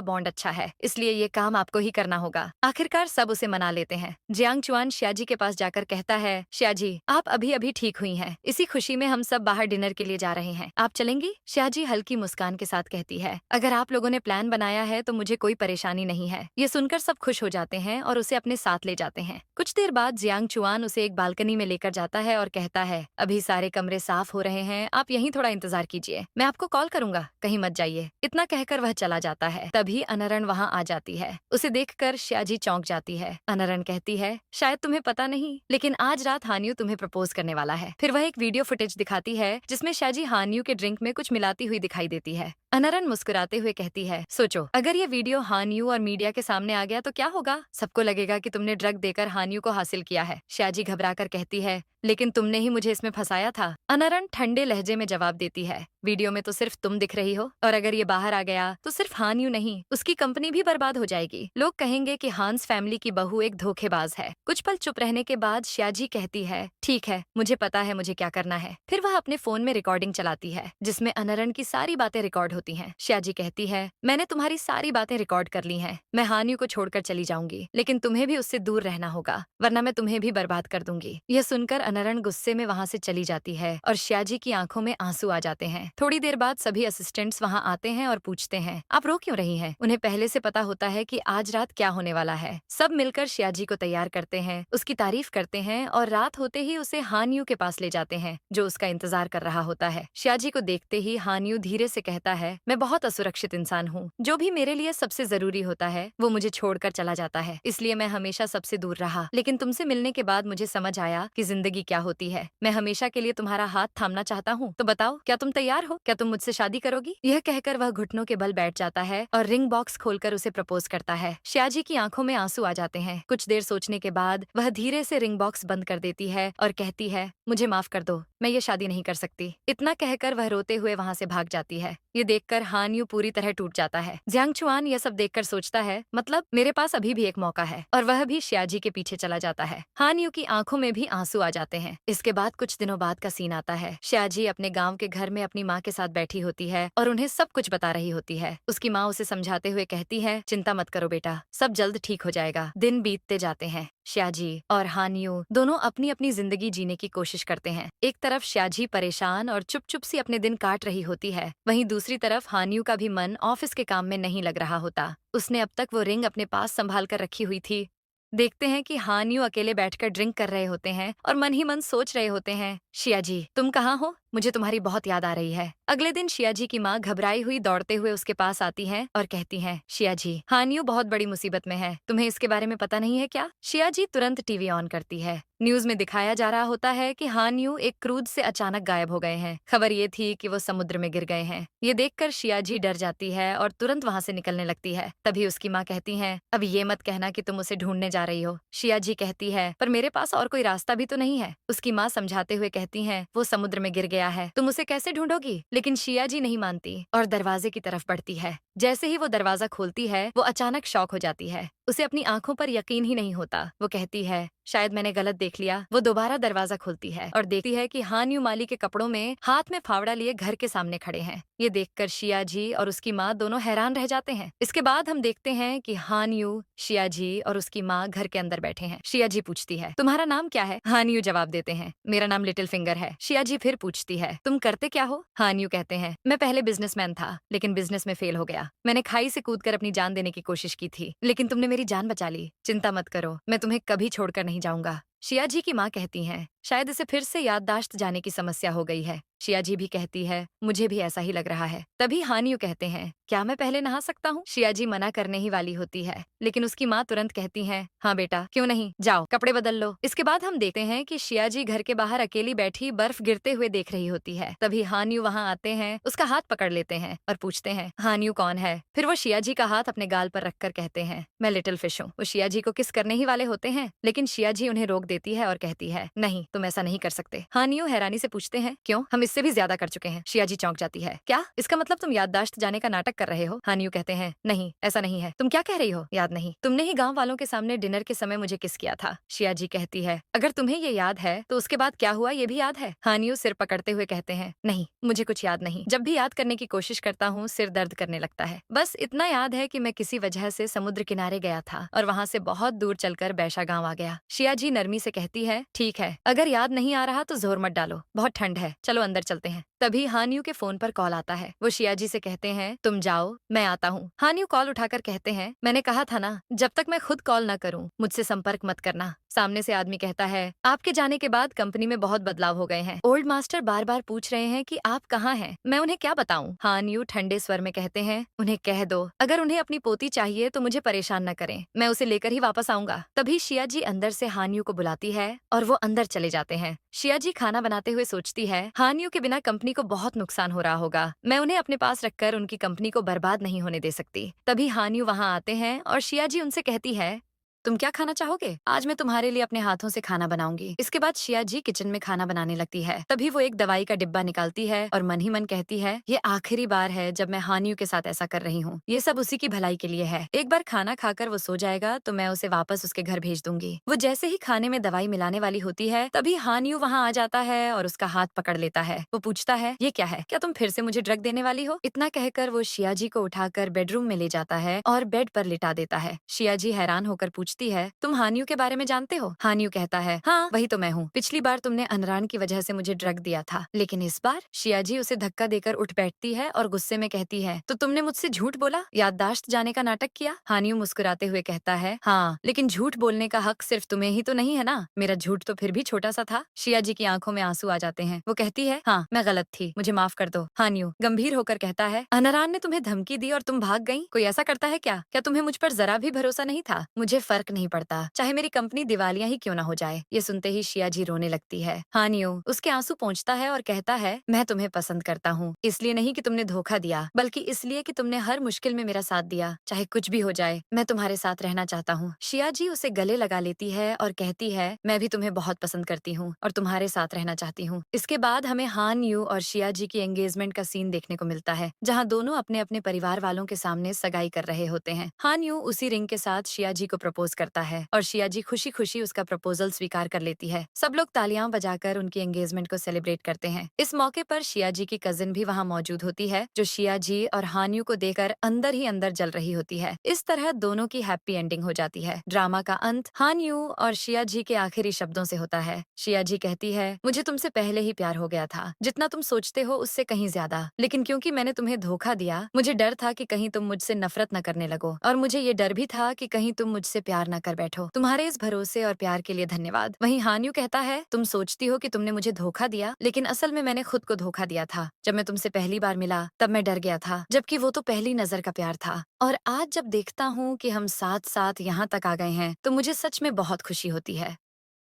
बॉन्ड अच्छा है, इसलिए ये काम आपको ही करना होगा। आखिरकार सब उसे मना लेते हैं। जियांग चुआन शियाजी के पास जाकर कहता है, शियाजी आप अभी अभी ठीक हुई हैं, इसी खुशी में हम सब बाहर डिनर के लिए जा रहे हैं, आप चलेंगी। शियाजी हल्की मुस्कान के साथ कहती है, अगर आप लोगों ने प्लान बनाया है तो मुझे कोई परेशानी नहीं है। ये सुनकर सब खुश हो जाते हैं और उसे अपने साथ ले जाते हैं। कुछ देर बाद जियांग चुआन उसे एक बालकनी में लेकर जाता है और कहता है, अभी सारे कमरे साफ हो रहे हैं, आप यहीं थोड़ा इंतजार कीजिए, मैं आपको कॉल करूंगा, कहीं मत जाइए। इतना कहकर वह चला जाता है। तभी अनरण वहाँ आ जाती है। उसे देखकर शियाजी चौंक जाती है। अनरण कहती है, शायद तुम्हें पता नहीं, लेकिन आज रात हान्यू तुम्हें प्रपोज करने वाला है। फिर वह एक वीडियो फुटेज दिखाती है जिसमें शियाजी हान्यू के ड्रिंक में कुछ मिलाती हुई दिखाई देती है। अनरण मुस्कुराते हुए कहती है, सोचो अगर ये वीडियो हान्यू और मीडिया के सामने आ गया तो क्या होगा, सबको लगेगा कि तुमने ड्रग देकर हान्यू को हासिल किया है। शियाजी घबराकर कहती है, लेकिन तुमने ही मुझे इसमें फंसाया था। अनरण ठंडे लहजे में जवाब देती है, वीडियो में तो सिर्फ तुम दिख रही हो, और अगर ये बाहर आ गया तो सिर्फ हान्यू नहीं, उसकी कंपनी भी बर्बाद हो जाएगी। लोग कहेंगे कि हांस फैमिली की बहू एक धोखेबाज है। कुछ पल चुप रहने के बाद शियाजी कहती है, ठीक है, मुझे पता है मुझे क्या करना है। फिर वह अपने फोन में रिकॉर्डिंग चलाती है जिसमें अनरण की सारी बातें रिकॉर्ड होती हैं। शियाजी कहती है, मैंने तुम्हारी सारी बातें रिकॉर्ड कर ली हैं। मैं हान्यू को छोड़कर चली जाऊंगी, लेकिन तुम्हें भी उससे दूर रहना होगा, वरना मैं तुम्हें भी बर्बाद कर दूंगी। यह सुनकर अनरण गुस्से में वहाँ से चली जाती है और शियाजी की आंखों में आंसू आ जाते हैं। थोड़ी देर बाद सभी असिस्टेंट्स वहाँ आते हैं और पूछते हैं, आप रो क्यों रही हैं? उन्हें पहले से पता होता है कि आज रात क्या होने वाला है। सब मिलकर शियाजी को तैयार करते हैं, उसकी तारीफ करते हैं और रात होते ही उसे हान्यू के पास ले जाते हैं, जो उसका इंतजार कर रहा होता है। शियाजी को देखते ही हान्यू धीरे से कहता है, मैं बहुत असुरक्षित इंसान हूँ, जो भी मेरे लिए सबसे जरूरी होता है वो मुझे छोड़कर चला जाता है, इसलिए मैं हमेशा सबसे दूर रहा। लेकिन तुमसे मिलने के बाद मुझे समझ आया कि जिंदगी क्या होती है। मैं हमेशा के लिए तुम्हारा हाथ थामना चाहता हूँ, तो बताओ क्या तुम तैयार हो? क्या तुम मुझसे शादी करोगी? यह कहकर वह घुटनों के बल बैठ जाता है और रिंग बॉक्स खोलकर उसे प्रपोज करता है। शियाजी की आंखों में आंसू आ जाते हैं। कुछ देर सोचने के बाद वह धीरे से रिंग बॉक्स बंद कर देती है और कहती है, मुझे माफ कर दो, मैं ये शादी नहीं कर सकती। इतना कहकर वह रोते हुए वहाँ से भाग जाती है। ये देखकर हान्यू पूरी तरह टूट जाता है। जियांग चुआन यह सब देखकर सोचता है, मतलब मेरे पास अभी भी एक मौका है, और वह भी शियाजी के पीछे चला जाता है। हान्यू की आंखों में भी आंसू आ जाते हैं। इसके बाद कुछ दिनों बाद का सीन आता है। शियाजी अपने गांव के घर में अपनी माँ के साथ बैठी होती है और उन्हें सब कुछ बता रही होती है। उसकी माँ उसे समझाते हुए कहती है, चिंता मत करो बेटा, सब जल्द ठीक हो जाएगा। दिन बीतते जाते हैं। शियाजी और हान्यू दोनों अपनी अपनी जिंदगी जीने की कोशिश करते हैं। एक तरफ शियाजी परेशान और चुप चुप सी अपने दिन काट रही होती है, वहीं दूसरी तरफ हान्यू का भी मन ऑफिस के काम में नहीं लग रहा होता। उसने अब तक वो रिंग अपने पास संभाल कर रखी हुई थी। देखते हैं कि हान्यू अकेले बैठकर ड्रिंक कर रहे होते हैं और मन ही मन सोच रहे होते हैं, शियाजी तुम कहाँ हो? मुझे तुम्हारी बहुत याद आ रही है। अगले दिन शियाजी की माँ घबराई हुई दौड़ते हुए उसके पास आती हैं और कहती हैं, शियाजी हान्यू बहुत बड़ी मुसीबत में है, तुम्हें इसके बारे में पता नहीं है क्या? शियाजी तुरंत टीवी ऑन करती है। न्यूज में दिखाया जा रहा होता है कि हान्यू एक क्रूज से अचानक गायब हो गए हैं। खबर ये थी कि वो समुद्र में गिर गए हैं। ये देखकर शियाजी डर जाती है और तुरंत वहाँ से निकलने लगती है। तभी उसकी माँ कहती है, अब ये मत कहना कि तुम उसे ढूंढने जा रही हो। शियाजी कहती है, पर मेरे पास और कोई रास्ता भी तो नहीं है। उसकी माँ समझाते हुए कहती है, वो समुद्र में गिर गया है, तुम उसे कैसे ढूंढोगी? लेकिन शियाजी नहीं मानती और दरवाजे की तरफ बढ़ती है। जैसे ही वो दरवाजा खोलती है, वो अचानक शॉक हो जाती है। उसे अपनी आंखों पर यकीन ही नहीं होता। वो कहती है, शायद मैंने गलत देख लिया। वो दोबारा दरवाजा खोलती है और देखती है कि हान्यू माली के कपड़ों में हाथ में फावड़ा लिए घर के सामने खड़े हैं। ये देखकर शियाजी और उसकी माँ दोनों हैरान रह जाते हैं। इसके बाद हम देखते हैं कि हान्यू, शियाजी और उसकी माँ घर के अंदर बैठे हैं। शियाजी पूछती है, तुम्हारा नाम क्या है? हान्यू जवाब देते हैं, मेरा नाम लिटिल फिंगर है। शियाजी फिर पूछती है, तुम करते क्या हो? हान्यू कहते हैं, मैं पहले बिजनेसमैन था, लेकिन बिजनेस में फेल हो गया। मैंने खाई से कूदकर अपनी जान देने की कोशिश की थी, लेकिन तुमने मेरी जान बचा ली। चिंता मत करो, मैं तुम्हें कभी छोड़कर नहीं जाऊंगा। शियाजी की माँ कहती हैं, शायद इसे फिर से याददाश्त जाने की समस्या हो गई है। शियाजी भी कहती है, मुझे भी ऐसा ही लग रहा है। तभी हान्यू कहते हैं, क्या मैं पहले नहा सकता हूँ? शियाजी मना करने ही वाली होती है, लेकिन उसकी माँ तुरंत कहती है, हाँ बेटा, क्यों नहीं, जाओ कपड़े बदल लो। इसके बाद हम देखते हैं कि शियाजी घर के बाहर अकेली बैठी बर्फ गिरते हुए देख रही होती है। तभी हान्यू वहाँ आते हैं, उसका हाथ पकड़ लेते हैं और पूछते हैं, हान्यू कौन है? फिर वो शियाजी का हाथ अपने गाल पर रखकर कहते हैं, मैं लिटिल फिश हूँ। वो शियाजी को किस करने ही वाले होते हैं, लेकिन शियाजी उन्हें रोक देती है और कहती है, नहीं तुम ऐसा नहीं कर सकते। हानियो हैरानी से पूछते हैं, क्यों? हम इससे भी ज्यादा कर चुके हैं। शियाजी चौंक जाती है, क्या? इसका मतलब तुम याददाश्त जाने का नाटक कर रहे हो? हानियो कहते हैं, नहीं ऐसा नहीं है। तुम क्या कह रही हो? याद नहीं? तुमने ही गाँव वालों के सामने डिनर के समय मुझे किस किया था। शियाजी कहती है, अगर तुम्हें ये याद है तो उसके बाद क्या हुआ ये भी याद है? हानियो सिर पकड़ते हुए कहते हैं, नहीं मुझे कुछ याद नहीं। जब भी याद करने की कोशिश करता हूँ सिर दर्द करने लगता है। बस इतना याद है कि मैं किसी वजह से समुद्र किनारे गया था और वहाँ से बहुत दूर चलकर बैशा गाँव आ गया। शियाजी नरमी से कहती है, ठीक है, अगर याद नहीं आ रहा तो जोर मत डालो, बहुत ठंड है, चलो अंदर चलते हैं। तभी हानियो के फोन पर कॉल आता है। वो शियाजी से कहते हैं, तुम जाओ मैं आता हूँ। हानियो कॉल उठाकर कहते हैं, मैंने कहा था ना जब तक मैं खुद कॉल न करूँ मुझसे संपर्क मत करना। सामने से आदमी कहता है, आपके जाने के बाद कंपनी में बहुत बदलाव हो गए हैं। ओल्ड मास्टर बार बार पूछ रहे हैं कि आप कहाँ हैं, मैं उन्हें क्या बताऊं? हानियो ठंडे स्वर में कहते हैं, उन्हें कह दो अगर उन्हें अपनी पोती चाहिए तो मुझे परेशान न करें, मैं उसे लेकर ही वापस आऊंगा। तभी शियाजी अंदर से हानियो को बुलाती है और वो अंदर चले जाते हैं। शियाजी खाना बनाते हुए सोचती है, हानियो के बिना कंपनी को बहुत नुकसान हो रहा होगा, मैं उन्हें अपने पास रखकर उनकी कंपनी को बर्बाद नहीं होने दे सकती। तभी हानियो वहाँ आते हैं और शियाजी उनसे कहती है, तुम क्या खाना चाहोगे? आज मैं तुम्हारे लिए अपने हाथों से खाना बनाऊंगी। इसके बाद शियाजी किचन में खाना बनाने लगती है। तभी वो एक दवाई का डिब्बा निकालती है और मन ही मन कहती है, ये आखिरी बार है जब मैं हानियो के साथ ऐसा कर रही हूँ, ये सब उसी की भलाई के लिए है। एक बार खाना खाकर वो सो जाएगा तो मैं उसे वापस उसके घर भेज दूंगी। वो जैसे ही खाने में दवाई मिलाने वाली होती है तभी हानियो वहाँ आ जाता है और उसका हाथ पकड़ लेता है। वो पूछता है, ये क्या है? क्या तुम फिर से मुझे ड्रग देने वाली हो? इतना कहकर वो शियाजी को उठाकर बेडरूम में ले जाता है और बेड पर लिटा देता है। शियाजी हैरान होकर पूछती है, तुम हानियो के बारे में जानते हो? हानियो कहता है, हाँ वही तो मैं हूँ। पिछली बार तुमने अनरान की वजह से मुझे ड्रग दिया था, लेकिन इस बार? शियाजी उसे धक्का देकर उठ बैठती है और गुस्से में कहती है, तो तुमने मुझसे झूठ बोला, याददाश्त जाने का नाटक किया? हानियो मुस्कुराते हुए कहता है, हाँ लेकिन झूठ बोलने का हक सिर्फ तुम्हें ही तो नहीं है ना, मेरा झूठ तो फिर भी छोटा सा था। शियाजी की आंखों में आंसू आ जाते हैं। वो कहती है, हाँ मैं गलत थी, मुझे माफ कर दो। हानियो गंभीर होकर कहता है, अनरान ने तुम्हें धमकी दी और तुम भाग गई? कोई ऐसा करता है क्या? क्या तुम्हें मुझ पर जरा भी भरोसा नहीं था? मुझे फर्क नहीं पड़ता, चाहे मेरी कंपनी दिवालिया ही क्यों ना हो जाए। ये सुनते ही शियाजी रोने लगती है। हानियो उसके आंसू पोंछता है और कहता है, मैं तुम्हें पसंद करता हूँ, इसलिए नहीं कि तुमने धोखा दिया, बल्कि इसलिए कि तुमने हर मुश्किल में मेरा साथ दिया। चाहे कुछ भी हो जाए मैं तुम्हारे साथ रहना चाहता हूँ। शियाजी उसे गले लगा लेती है और कहती है, मैं भी तुम्हें बहुत पसंद करती हूँ और तुम्हारे साथ रहना चाहती हूँ। इसके बाद हमें हानियो और शियाजी की एंगेजमेंट का सीन देखने को मिलता है, जहाँ दोनों अपने अपने परिवार वालों के सामने सगाई कर रहे होते हैं। हानियो उसी रिंग के साथ शियाजी को प्रपोज करता है और शियाजी खुशी खुशी उसका प्रपोजल स्वीकार कर लेती है। सब लोग तालियां बजाकर उनकी एंगेजमेंट को सेलिब्रेट करते हैं। इस मौके पर शियाजी की कजिन भी वहाँ मौजूद होती है, जो शियाजी और हानियो को देखकर अंदर ही अंदर जल रही होती है। इस तरह दोनों की हैप्पी एंडिंग हो जाती है। ड्रामा का अंत हानियो और शियाजी के आखिरी शब्दों से होता है। शियाजी कहती है, मुझे तुमसे पहले ही प्यार हो गया था, जितना तुम सोचते हो उससे कहीं ज्यादा, लेकिन क्योंकि मैंने तुम्हें धोखा दिया, मुझे डर था कि कहीं तुम मुझसे नफरत न करने लगो, और मुझे ये डर भी था कि कहीं तुम मुझसे प्यार न कर बैठो। तुम्हारे इस भरोसे और प्यार के लिए धन्यवाद। वहीं हानियो कहता है, तुम सोचती हो कि तुमने मुझे धोखा दिया, लेकिन असल में मैंने खुद को धोखा दिया था। जब मैं तुमसे पहली बार मिला तब मैं डर गया था, जबकि वो तो पहली नजर का प्यार था। और आज जब देखता हूँ कि हम साथ साथ यहाँ तक आ गए हैं तो मुझे सच में बहुत खुशी होती है।